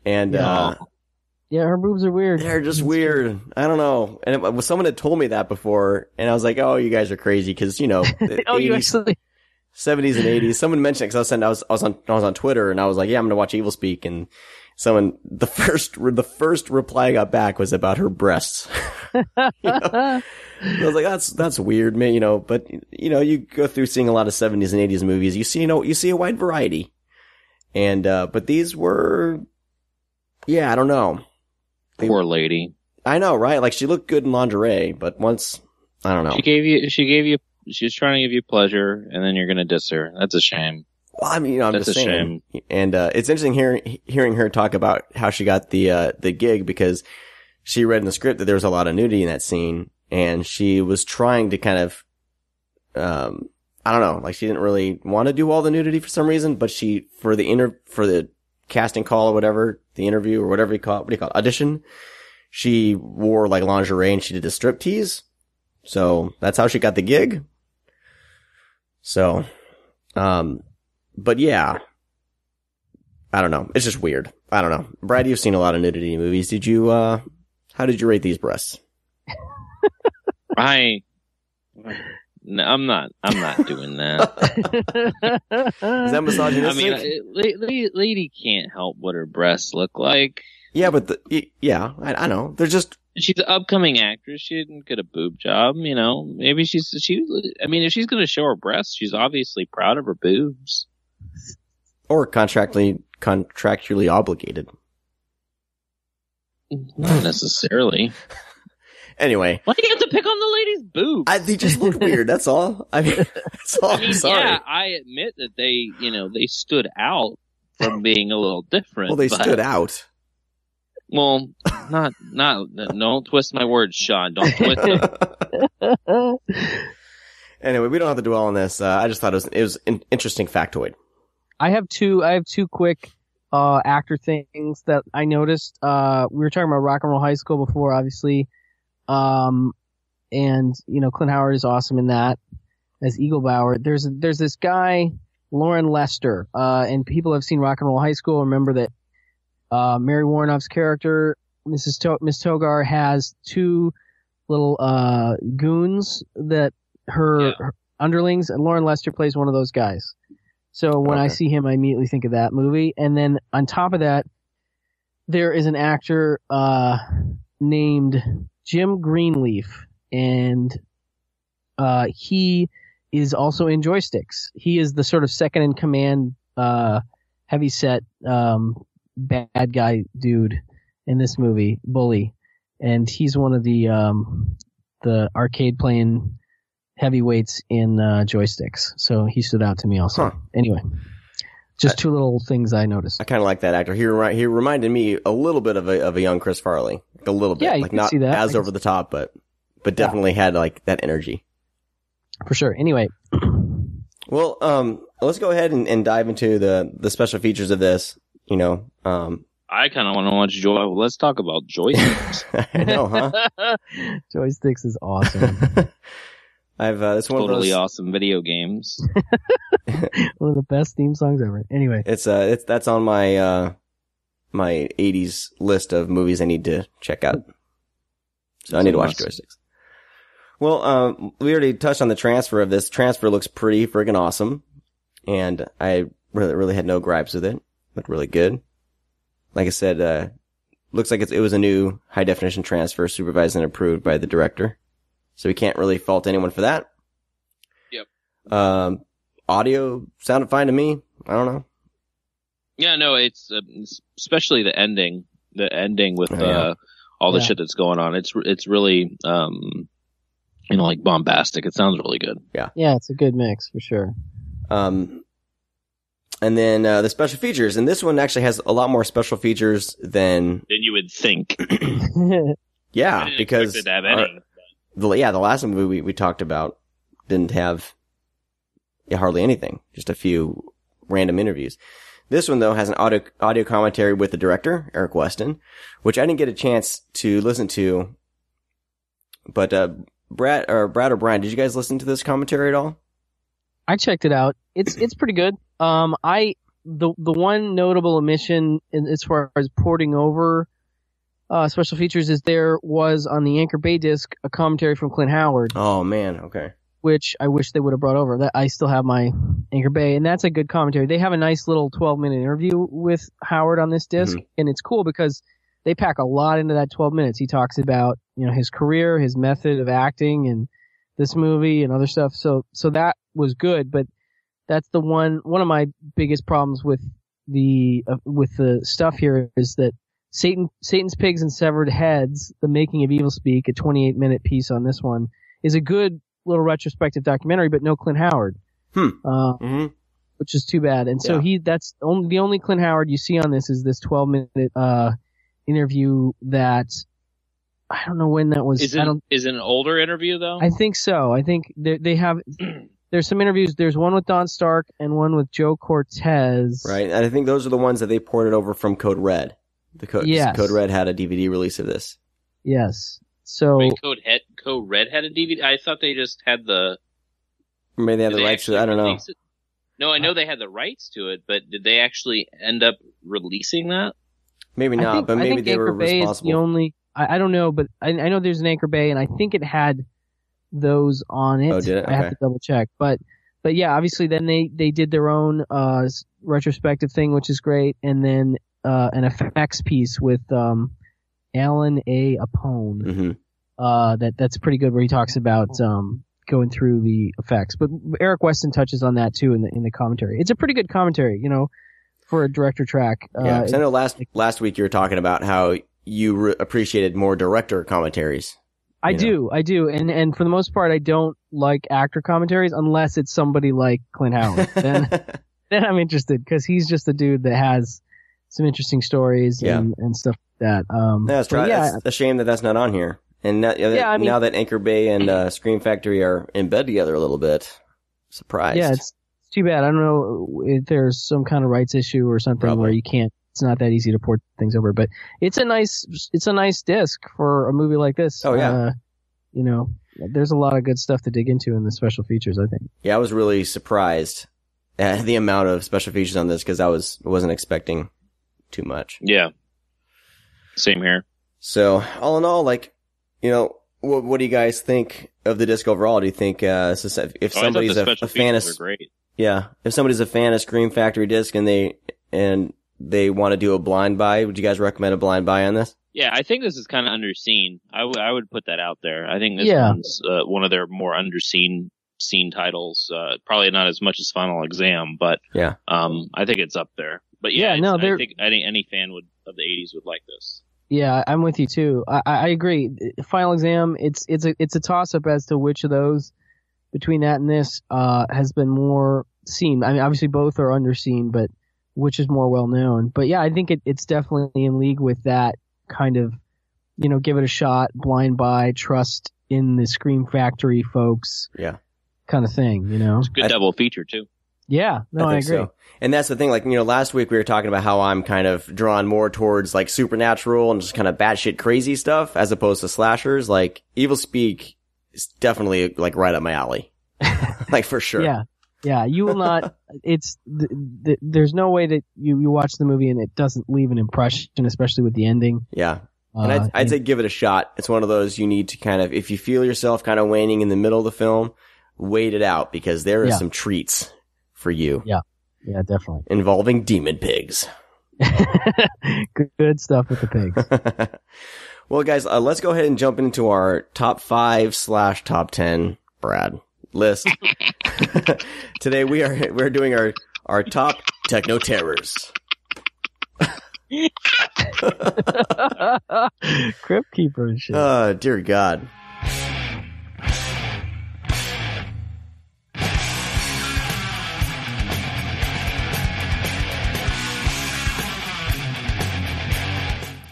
And yeah, her boobs are weird. They're just weird. I don't know. And someone had told me that before, and I was like, "Oh, you guys are crazy," because you know, the 70s and 80s. Someone mentioned it because I was on Twitter, and I was like, "Yeah, I'm gonna watch Evilspeak," and the first reply I got back was about her breasts. You know? I was like, that's weird, man. You know, but you know, you go through seeing a lot of 70s and 80s movies, you see a wide variety, and but these were, I don't know. Poor lady. I know, right? Like she looked good in lingerie, but once, I don't know. She was trying to give you pleasure, and then you're gonna diss her. That's a shame. Well, I mean, you know, I'm just saying. Shame. And it's interesting hearing her talk about how she got the gig, because she read in the script that there was a lot of nudity in that scene, and she was trying to kind of, I don't know, like she didn't really want to do all the nudity for some reason, but she, for the casting call or whatever, the interview or whatever you call it, audition, she wore like lingerie and she did a striptease. So that's how she got the gig. So, but yeah, I don't know. It's just weird. I don't know. Brad, you've seen a lot of nudity movies. Did you, how did you rate these breasts? No, I'm not doing that. Is that misogynistic? I mean, lady can't help what her breasts look like. Yeah, but I know. They're just She's an upcoming actress. She didn't get a boob job, you know. Maybe I mean, if she's going to show her breasts, she's obviously proud of her boobs. Or contractually obligated. Not necessarily. Anyway. Why do you have to pick on the lady's boobs? They just look weird, that's all. I mean, that's all. I'm sorry. Yeah, I admit that they stood out from being a little different. Well, they stood out. Well, don't twist my words, Sean. Don't twist them. Anyway, we don't have to dwell on this. I just thought it was an interesting factoid. I have two quick actor things that I noticed. We were talking about Rock and Roll High School before, obviously. And Clint Howard is awesome in that as Eagle Bauer. There's this guy, Lauren Lester, and people have seen Rock and Roll High School remember that Mary Warnoff's character, Miss Togar, has two little goons that her underlings, and Lauren Lester plays one of those guys. So when I see him, I immediately think of that movie. And then on top of that, there is an actor named Jim Greenleaf, and he is also in Joysticks. He is the sort of second in command, heavyset bad guy dude in this movie, Bully, and he's one of the arcade playing heavyweights in Joysticks. So he stood out to me also. Huh. Anyway, just two little things I noticed. I kind of like that actor. He reminded me a little bit of a young Chris Farley, like a little bit, yeah, like not as over the top, but definitely had like that energy. For sure. Anyway, well, let's go ahead and dive into the special features of this. I kind of want to watch Let's talk about Joysticks. I know, huh? Joysticks is awesome. It's one totally of those awesome video games. One of the best theme songs ever. Anyway, that's on my my 80s list of movies I need to check out. So I need to watch Joysticks. Well, we already touched on the transfer of this. Transfer looks pretty friggin' awesome, and I really had no gripes with it. Looked really good. Like I said, looks like it was a new high definition transfer supervised and approved by the director. So we can't really fault anyone for that. Yep. Audio sounded fine to me. I don't know. Yeah, no, it's especially the ending with all the shit that's going on. It's really like bombastic. It sounds really good. Yeah, it's a good mix for sure. And then the special features, and this one actually has a lot more special features than you would think. Yeah, because it to have any. the last movie we talked about didn't have hardly anything, just a few random interviews. This one though has an audio commentary with the director, Eric Weston, which I didn't get a chance to listen to. But Brad or Brian, did you guys listen to this commentary at all? I checked it out. It's pretty good. The one notable omission as far as porting over special features is there was on the Anchor Bay disc a commentary from Clint Howard. Oh man, okay. Which I wish they would have brought over. That I still have my Anchor Bay, and that's a good commentary. They have a nice little 12-minute interview with Howard on this disc, and it's cool because they pack a lot into that 12 minutes. He talks about his career, his method of acting, and this movie and other stuff. So that was good, but that's the one of my biggest problems with the stuff here is that Satan's Pigs and Severed Heads, the making of Evilspeak, a 28-minute piece on this one, is a good little retrospective documentary, but no Clint Howard, which is too bad. And so that's the only Clint Howard you see on this is this 12-minute interview that I don't know when that was. Is it an older interview though? I think so. I think they have. There's some interviews. There's one with Don Stark and one with Joe Cortez. Right, and I think those are the ones that they ported over from Code Red. Code Red had a DVD release of this. Yes. So wait, Code Red had a DVD. I thought they just had the. Maybe they had the rights to it. I don't know. No, I know they had the rights to it, but did they actually end up releasing that? Maybe not, but maybe they were responsible. Is the only. I don't know, but I know there's an Anchor Bay, and I think it had those on it. Oh, did it? Okay. I have to double check, but yeah, obviously then they did their own retrospective thing, which is great, and then an effects piece with Alan A. Apone. Mm-hmm. That's pretty good, where he talks about going through the effects. But Eric Weston touches on that too in the commentary. It's a pretty good commentary, for a director track. Yeah, 'cause I know last week you were talking about how you appreciated more director commentaries. I do, and for the most part, I don't like actor commentaries unless it's somebody like Clint Howard. Then I'm interested, because he's just a dude that has some interesting stories and stuff like that. That's right. Yeah, it's a shame that that's not on here. And now that Anchor Bay and Scream Factory are in bed together a little bit, surprised. Yeah, it's too bad. I don't know if there's some kind of rights issue or something where you can't. It's not that easy to port things over, but it's a nice disc for a movie like this. Oh yeah. There's a lot of good stuff to dig into in the special features, I think. Yeah, I was really surprised at the amount of special features on this, because I wasn't expecting too much. Yeah. Same here. So all in all, what do you guys think of the disc overall? Do you think if somebody's a fan of, great. Yeah, if somebody's a fan of Scream Factory disc and they want to do a blind buy, would you guys recommend a blind buy on this? Yeah, I think this is kind of underseen. I would put that out there. I think this one's one of their more underseen titles. Probably not as much as Final Exam, but yeah, I think it's up there. But I think any fan of the 80s would like this. Yeah, I'm with you too. I agree. Final Exam, it's a toss up as to which of those between that and this has been more seen. I mean, obviously both are underseen, but which is more well known? But yeah, I think it's definitely in league with that kind of, give it a shot, blind buy, trust in the Scream Factory folks, kind of thing. It's a good double feature too. Yeah, no, I agree. So. And that's the thing, last week we were talking about how I'm kind of drawn more towards supernatural and just kind of batshit crazy stuff as opposed to slashers. Evilspeak is definitely right up my alley. For sure. Yeah. Yeah, you will not, there's no way that you watch the movie and it doesn't leave an impression, especially with the ending. Yeah. And I'd say give it a shot. It's one of those you need to kind of, if you feel yourself kind of waning in the middle of the film, wait it out, because there are some treats for you. Yeah. Yeah, definitely. Involving demon pigs. Good stuff with the pigs. Well, guys, let's go ahead and jump into our top 5/top 10, Brad, list. Today we're doing our top techno terrors. Crypt Keeper and shit. Dear God.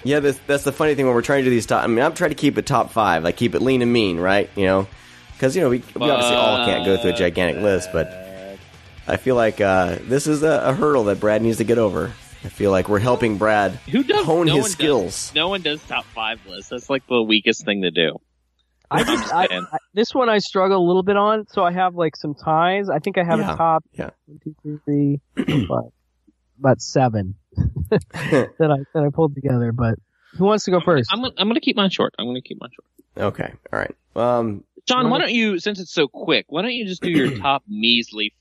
Yeah, that's the funny thing when we're trying to do these top. I mean, I'm trying to keep it top 5, keep it lean and mean, right? Because we obviously all can't go through a gigantic list, but I feel like this is a hurdle that Brad needs to get over. I feel like we're helping Brad hone his skills. No one does top 5 lists. That's the weakest thing to do. This one I struggle a little bit on, so I have some ties. I think I have a top 1, 2, 3, 4, about 7 that I pulled together. But who wants to go first? I'm going to keep mine short. Okay, all right. John, why don't you, since it's so quick, why don't you just do your top measly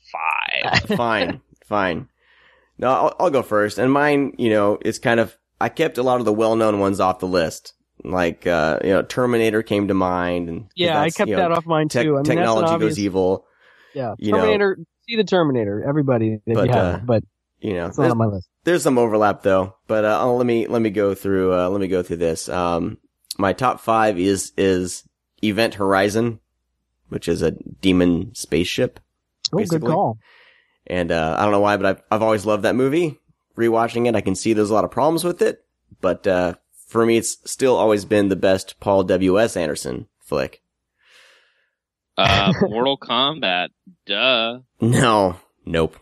5? Fine. No, I'll go first. And mine, it's kind of, I kept a lot of the well-known ones off the list. Terminator came to mind. And yeah, I kept that off mine too. Technology goes evil. Yeah, Terminator, see the Terminator, everybody that you have, but it's not on my list. There's some overlap though, but let me go through this. My top 5 is Event Horizon, which is a demon spaceship. Oh, basically. Good call. And I don't know why, but I've always loved that movie. Rewatching it, I can see there's a lot of problems with it, but for me, it's still always been the best Paul W.S. Anderson flick. Mortal Kombat, duh. No, nope.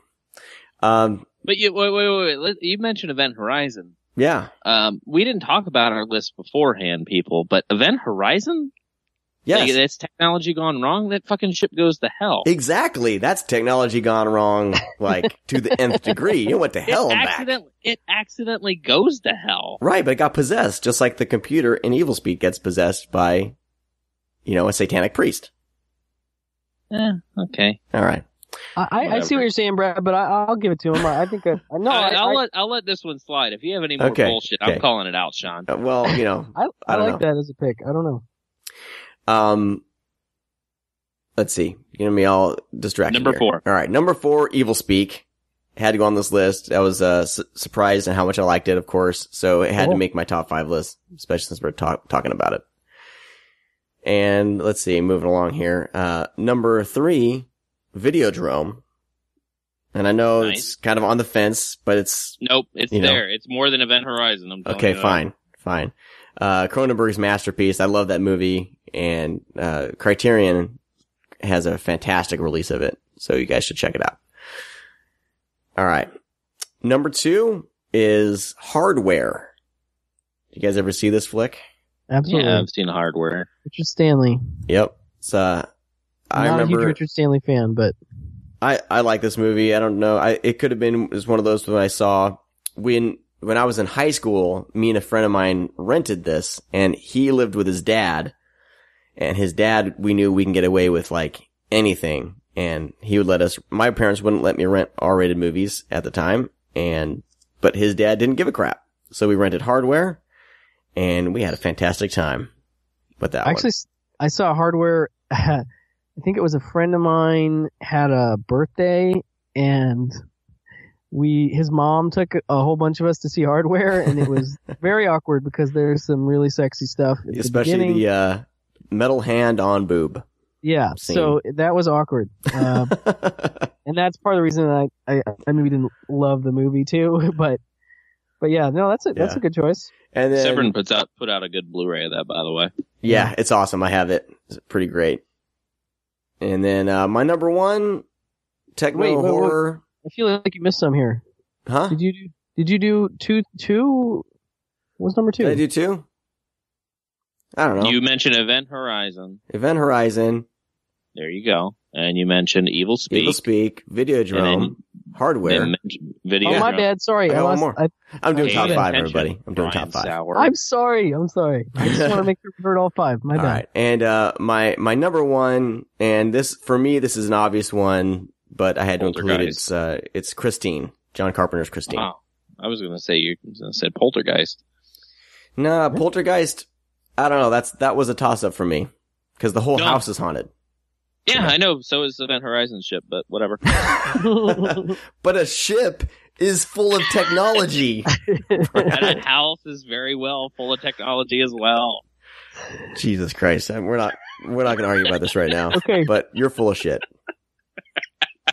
But wait. You mentioned Event Horizon. Yeah. We didn't talk about our list beforehand, people, but Event Horizon? Yes. That's technology gone wrong? That fucking ship goes to hell. Exactly. That's technology gone wrong, to the nth degree. You went to hell and back. It accidentally goes to hell. Right, but it got possessed, just like the computer in Evilspeak gets possessed by, a satanic priest. Okay. All right. I see what you're saying, Brad, but I'll give it to him. I think I'll let this one slide. If you have any more bullshit, I'm calling it out, Sean. Well, I like that as a pick. I don't know. Let's see. You're gonna be all distracted. Number 4. All right, number 4, Evilspeak. Had to go on this list. I was surprised at how much I liked it, of course. So it had to make my top 5 list, especially since we're talking about it. And let's see, moving along here. Number 3, Videodrome. And I know it's kind of on the fence, but it's... Nope, it's there. It's more than Event Horizon. I'm telling you fine. Cronenberg's masterpiece. I love that movie. And Criterion has a fantastic release of it. So you guys should check it out. All right. Number 2 is Hardware. You guys ever see this flick? Absolutely. Yeah, I've seen Hardware. Richard Stanley. Yep. I remember, a huge Richard Stanley fan, but I like this movie. I don't know. It could have been was one of those when I saw when I was in high school. Me and a friend of mine rented this, and he lived with his dad. And his dad, we knew we can get away with like anything, and he would let us. My parents wouldn't let me rent R-rated movies at the time, but his dad didn't give a crap, so we rented Hardware. And we had a fantastic time with that Actually, I saw Hardware. I think it was a friend of mine had a birthday, and his mom took a whole bunch of us to see Hardware, and it was very awkward because there's some really sexy stuff. Especially the metal hand on boob. Yeah, scene. So that was awkward. And that's part of the reason I maybe didn't love the movie too, but yeah, no, that's a good choice. And then Severn put out a good Blu-ray of that, by the way. Yeah, it's awesome. I have it. It's pretty great. And then my number 1, techno horror. I feel like you missed some here. Huh? Did you do two? What's number 2? Did I do 2? I don't know. You mentioned Event Horizon. Event Horizon. There you go. And you mentioned Evilspeak. Evilspeak, Videodrome, Hardware. Oh, my bad. Sorry. I got one more. I'm doing top 5, everybody. I'm doing Brian top 5. Sauer. I'm sorry. I just want to make sure we heard all 5. My bad. All right. And my number 1, and this for me this is an obvious one, but I had to include it. It's Christine. John Carpenter's Christine. Wow. I was going to say you said Poltergeist. Nah, Poltergeist. I don't know. That was a toss up for me because the whole house is haunted. Yeah, I know. So is Event Horizon ship, but whatever. But a ship is full of technology. And that house is very well full of technology as well. Jesus Christ. We're not going to argue about this right now. Okay. But you're full of shit.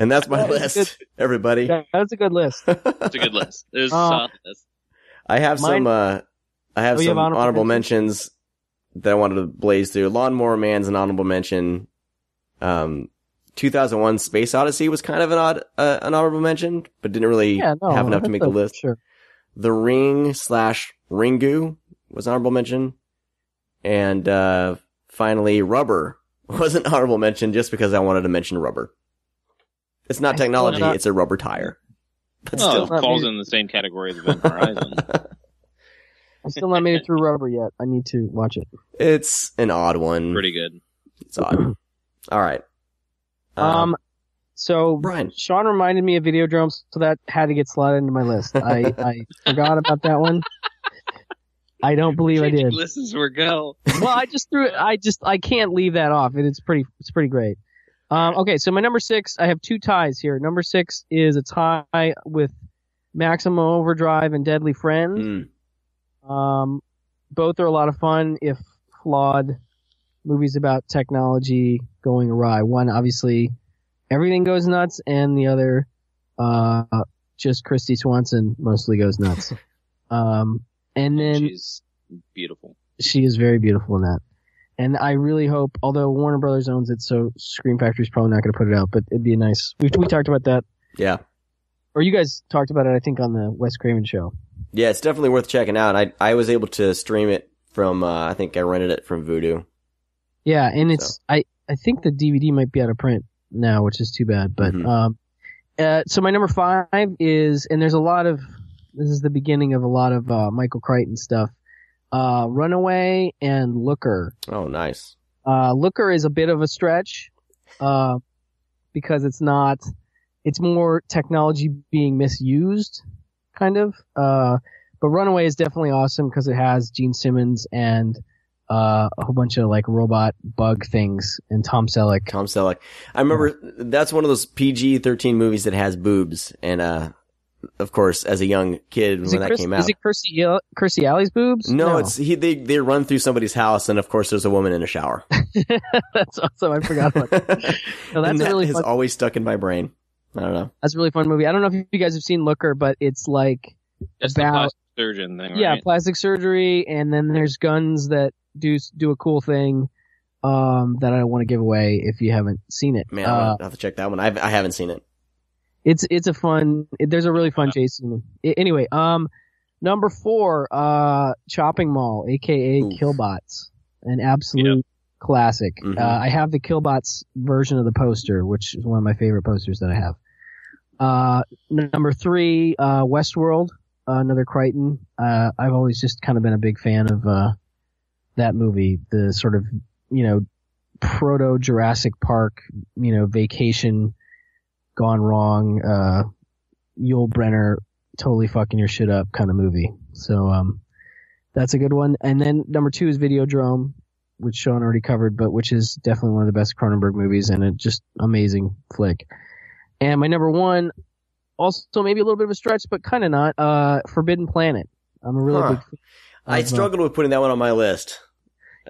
And that's my list, everybody. That's a good list. It's a good list. It is a solid list. I have some honorable mentions that I wanted to blaze through. Lawnmower Man's an honorable mention. 2001 Space Odyssey was kind of an honorable mention, but didn't really have enough to make the list. Sure. The Ring / Ringu was an honorable mention. And finally, Rubber was an honorable mention just because I wanted to mention rubber. It's not technology, it's a rubber tire. But still. It falls in the same category as Event Horizon. I still not made it through Rubber yet. I need to watch it. It's an odd one. Pretty good. It's odd. All right. So Brian, Sean reminded me of Videodrome, so that had to get slotted into my list. I forgot about that one. I don't believe I did. Lists as we go. Well, I just threw it. I can't leave that off. It's pretty great. Okay, so my number 6, I have 2 ties here. Number 6 is a tie with Maximum Overdrive and Deadly Friends. Both are a lot of fun, if flawed, movies about technology going awry. One, obviously, everything goes nuts, and the other, just Christy Swanson mostly goes nuts. And then she's beautiful. She is very beautiful in that. And I really hope, although Warner Brothers owns it, so Scream Factory's probably not going to put it out, but it'd be nice. We talked about that. Yeah. Or you guys talked about it, I think, on the Wes Craven show. Yeah, it's definitely worth checking out. I was able to stream it from, I think I rented it from Vudu. Yeah, and it's, I think the DVD might be out of print now, which is too bad. But, so my number 5 is, and there's a lot of, this is the beginning of a lot of, Michael Crichton stuff. Runaway and Looker. Oh, nice. Looker is a bit of a stretch. because it's more technology being misused, kind of. But Runaway is definitely awesome because it has Gene Simmons and a whole bunch of like robot bug things and Tom Selleck. I remember that's one of those PG-13 movies that has boobs, and of course, as a young kid when that came out. Is it Kirstie Alley's boobs? No, it's they run through somebody's house, and of course, there's a woman in a shower. That's awesome. I forgot about that. No, that's and that always stuck in my brain. I don't know. That's a really fun movie. I don't know if you guys have seen Looker, but it's like it's about the plastic surgeon thing, right? Yeah, plastic surgery, and then there's guns that do a cool thing that I don't want to give away if you haven't seen it. Man, I'll have to check that one. I haven't seen it. It's a fun. There's a really fun chase scene. Anyway, number 4, Chopping Mall, aka Killbots, an absolute classic. Mm-hmm. I have the Killbots version of the poster, which is one of my favorite posters that I have. Number 3, Westworld, another Crichton. I've always just kind of been a big fan of that movie. The sort of proto Jurassic Park, vacation gone wrong, Yul Brynner totally fucking your shit up kind of movie. So that's a good one. And then number 2 is Videodrome, which Sean already covered, but which is definitely one of the best Cronenberg movies and a just amazing flick. And my number 1, also maybe a little bit of a stretch, but kind of not, Forbidden Planet. I'm a really big fan. I struggled with putting that one on my list.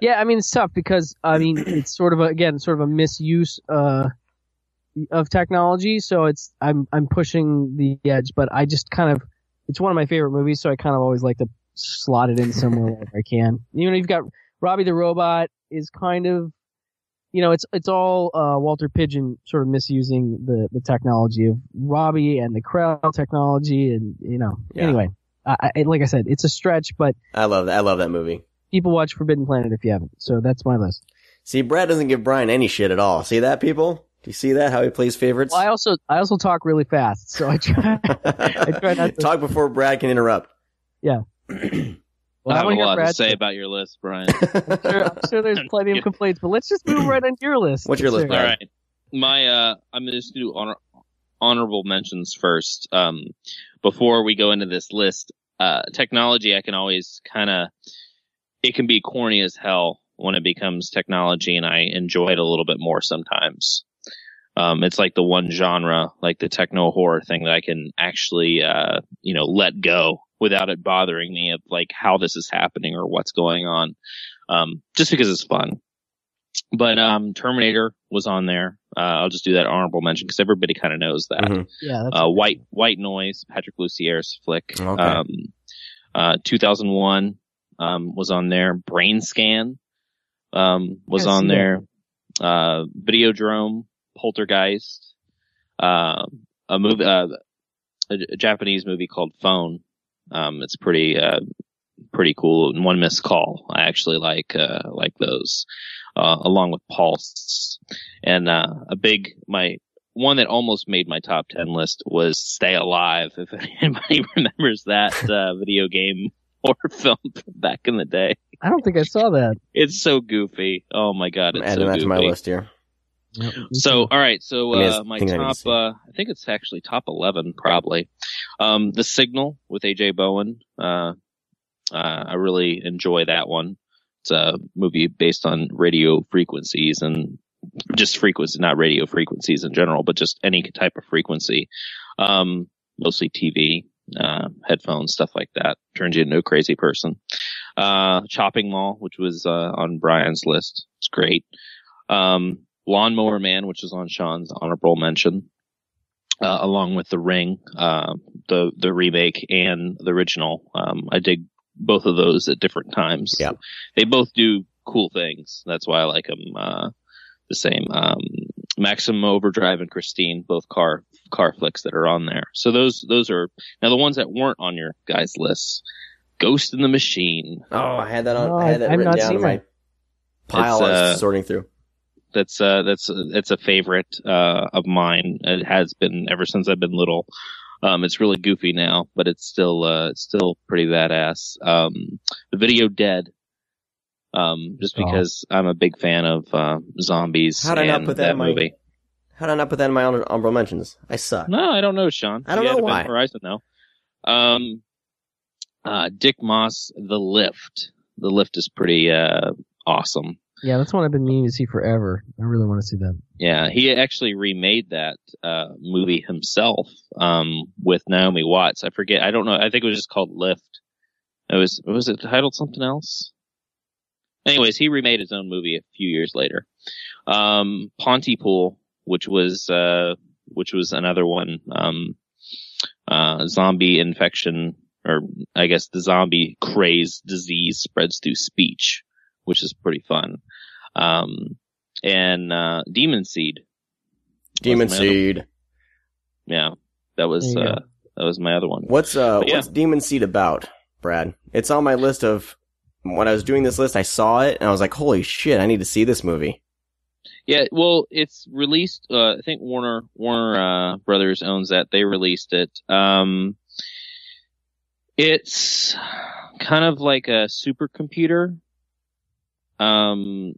Yeah, I mean, it's tough because, it's sort of a misuse, of technology, so I'm pushing the edge, but I just it's one of my favorite movies, so I kind of always like to slot it in somewhere where I can. You've got Robbie the Robot is kind of, it's all Walter Pidgeon sort of misusing the technology of Robbie and the Krell technology, and anyway, like I said, it's a stretch, but I love that movie. People watch Forbidden Planet if you haven't, so that's my list. See, Brad doesn't give Brian any shit at all. See that, people? Do you see that? How he plays favorites? Well, I also talk really fast, so I try not to talk before Brad can interrupt. Yeah. Well, I have a lot to say about your list, Brian. I'm sure there's plenty of complaints, but let's just move right on your list. What's your list, Brian? All right. My I'm going to do honorable mentions first. Before we go into this list, technology, I can always it can be corny as hell when it becomes technology, and I enjoy it a little bit more sometimes. It's like the one genre, like the techno horror thing, that I can actually, let go without it bothering me of like how this is happening or what's going on. Just because it's fun. But, Terminator was on there. I'll just do that honorable mention because everybody kind of knows that. Mm-hmm. Yeah. That's White Noise, Patrick Luciere's flick. Okay. 2001, was on there. Brain Scan, was on there. Videodrome, Poltergeist, a Japanese movie called Phone. It's pretty cool. And One Missed Call. I actually like those, along with Pulse. And, my one that almost made my top 10 list was Stay Alive. If anybody remembers that, video game horror film from back in the day. I don't think I saw that. It's so goofy. Oh my God. It's I'm adding that to my list here. So, all right. So, my top, I I think it's actually top 11, probably. The Signal with AJ Bowen. I really enjoy that one. It's a movie based on radio frequencies and just frequency, not radio frequencies in general, but just any type of frequency. Mostly TV, headphones, stuff like that. Turns you into a crazy person. Chopping Mall, which was, on Brian's list. It's great. Lawnmower Man, which is on Sean's honorable mention, along with The Ring, the remake and the original. I dig both of those at different times. Yeah. They both do cool things. That's why I like them, the same. Maximum Overdrive and Christine, both car flicks that are on there. So those are now the ones that weren't on your guys' lists. Ghost in the Machine. Oh, I had that on. No, I had that I've written not down seen in my that. pile. I was sorting through. It's a favorite, of mine. It has been ever since I've been little. It's really goofy now, but it's still pretty badass. The Video Dead, just because I'm a big fan of, zombies. How did I not put that in my movie. How did I not put that in my honorable mentions? I suck. No, I don't know, Sean. I don't know why. Horizon, though. Dick Moss, The Lift. The Lift is pretty awesome. Yeah, that's one I've been meaning to see forever. I really want to see that. Yeah, he actually remade that movie himself with Naomi Watts. I forget. I don't know. I think it was just called Lift. Was it titled something else? Anyways, he remade his own movie a few years later. Pontypool, which was another one. Zombie infection, or I guess the zombie craze disease spreads through speech, which is pretty fun. And Demon Seed. Demon Seed. Yeah, that was my other one. What's Demon Seed about, Brad? It's on my list of, when I was doing this list, I saw it and I was like, holy shit, I need to see this movie. Yeah, well, it's released, I think Warner Brothers owns that. They released it. It's kind of like a supercomputer, that,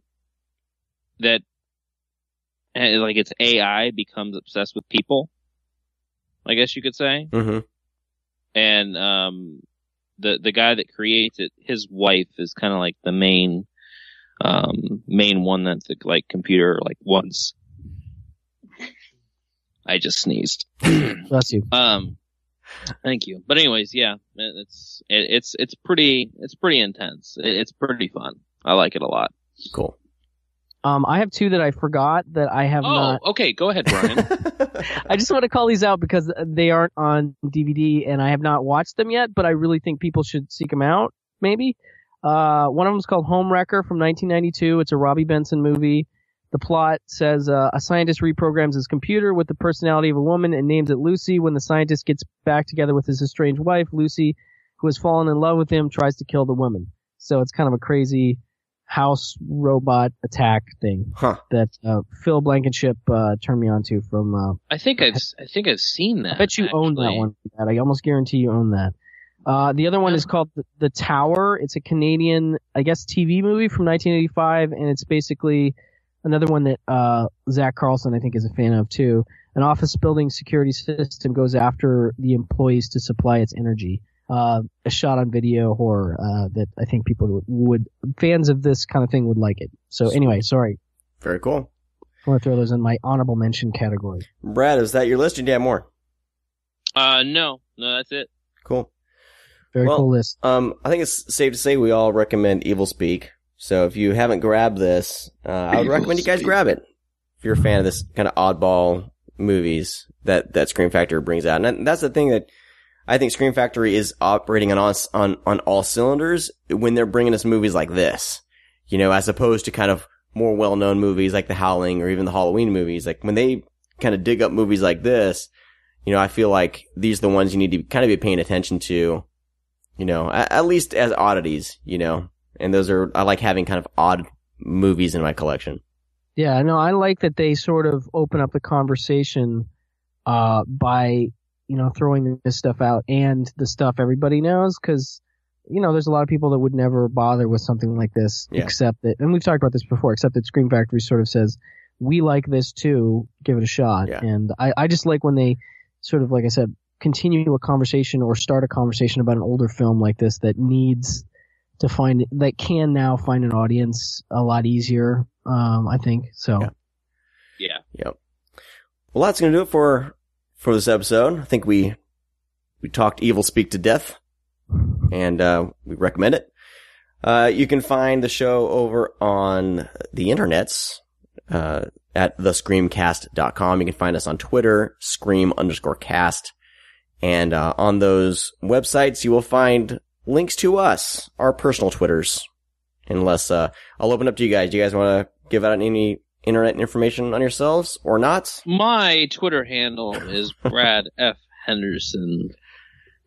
like, its AI becomes obsessed with people, I guess you could say. Mm-hmm. And, the guy that creates it, his wife is kind of like the main one that's like computer, like, once. I just sneezed. Bless you. Thank you. But anyways, yeah, it's pretty intense. It's pretty fun. I like it a lot. Cool. I have two that I forgot that I have not. Oh, okay. Go ahead, Brian. I just want to call these out because they aren't on DVD and I have not watched them yet, but I really think people should seek them out, maybe. One of them is called Homewrecker from 1992. It's a Robbie Benson movie. The plot says a scientist reprograms his computer with the personality of a woman and names it Lucy. When the scientist gets back together with his estranged wife, Lucy, who has fallen in love with him, tries to kill the woman. So it's kind of a crazy house robot attack thing that Phil Blankenship turned me on to from. I think I've seen that. I bet you own that one. I almost guarantee you own that. The other one is called The Tower. It's a Canadian, I guess, TV movie from 1985, and it's basically another one that Zach Carlson, I think, is a fan of too. An office building security system goes after the employees to supply its energy. A shot on video horror that I think people fans of this kind of thing would like it. So anyway, sorry. Very cool. I want to throw those in my honorable mention category. Brad, is that your list or do you have more? No, that's it. Cool. Very cool list. I think it's safe to say we all recommend Evilspeak. So if you haven't grabbed this, I would recommend you guys grab it. If you're a fan of this kind of oddball movies that Scream Factory brings out. And that's the thing that I think Scream Factory is operating on all cylinders when they're bringing us movies like this, you know, as opposed to kind of more well-known movies like The Howling or even the Halloween movies. Like when they kind of dig up movies like this, you know, I feel like these are the ones you need to kind of be paying attention to, you know, at least as oddities, you know, and I like having kind of odd movies in my collection. Yeah, no, I like that they sort of open up the conversation, by, you know, throwing this stuff out and the stuff everybody knows, because, you know, there's a lot of people that would never bother with something like this, except that, and we've talked about this before, except that Scream Factory sort of says, we like this too, give it a shot. Yeah. And I just like when they sort of, like I said, continue a conversation or start a conversation about an older film like this that needs to that can now find an audience a lot easier, I think. So. Yeah. Yep. Well, that's going to do it for this episode. I think we talked Evilspeak to death, and we recommend it. You can find the show over on the internets at thescreamcast.com. You can find us on Twitter, Scream_cast. And on those websites, you will find links to us, our personal Twitters. Unless I'll open up to you guys. Do you guys want to give out any internet information on yourselves or not? My Twitter handle is Brad F. Henderson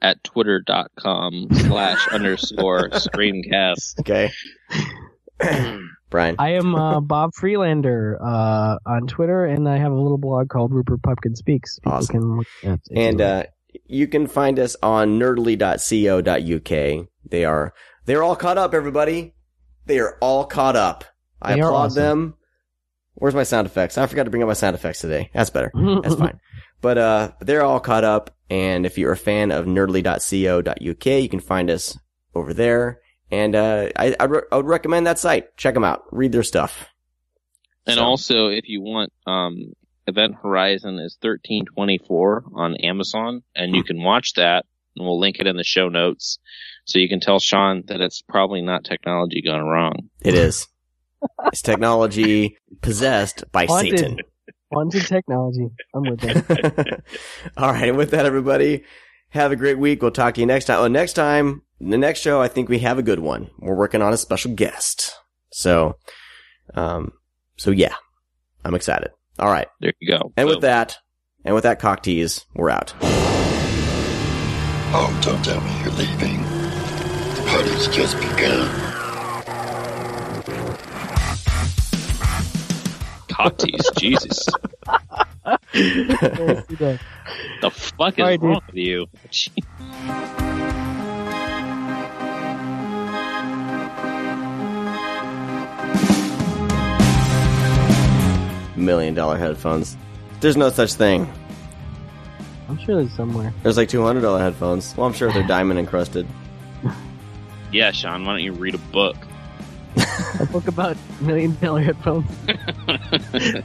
at twitter.com/_Screamcast. Okay. Brian. I am Bob Freelander on Twitter, and I have a little blog called Rupert Pupkin Speaks. People awesome. Can look at it. And you can find us on nerdly.co.uk. They're all caught up, everybody. They are all caught up. I applaud them. Where's my sound effects? I forgot to bring up my sound effects today. That's better. That's fine. But they're all caught up, and if you're a fan of nerdly.co.uk, you can find us over there. And I would recommend that site. Check them out. Read their stuff. And also, if you want, Event Horizon is 1324 on Amazon, and you can watch that, and we'll link it in the show notes, so you can tell Sean that it's probably not technology gone wrong. It is. It's technology possessed by Satan. Haunted technology. I'm with it. All right. And with that, everybody, have a great week. We'll talk to you next time. The next show, I think we have a good one. We're working on a special guest. So yeah, I'm excited. All right. There you go. And with that cock tease, we're out. Oh, don't tell me you're leaving. The party's just begun. Cock tease, Jesus. The fuck is wrong with you? $1 million headphones. There's no such thing. I'm sure there's somewhere. There's like $200 headphones. Well, I'm sure they're diamond encrusted. Yeah, Sean, why don't you read a book? A book about $1 million headphones.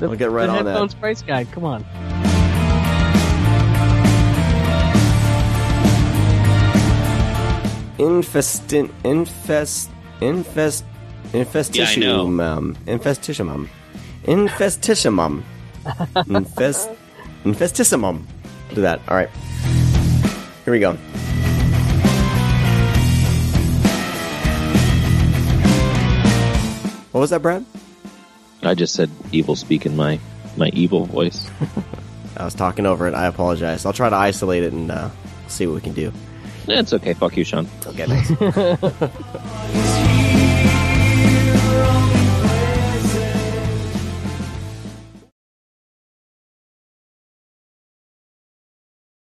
We'll get right on that. Headphones price guide. Come on. Infestissimum. Infestissimum. Do that. All right. Here we go. What was that, Brad? I just said Evilspeak in my evil voice. I was talking over it. I apologize. I'll try to isolate it and see what we can do. It's okay. Fuck you, Sean. Okay, thanks.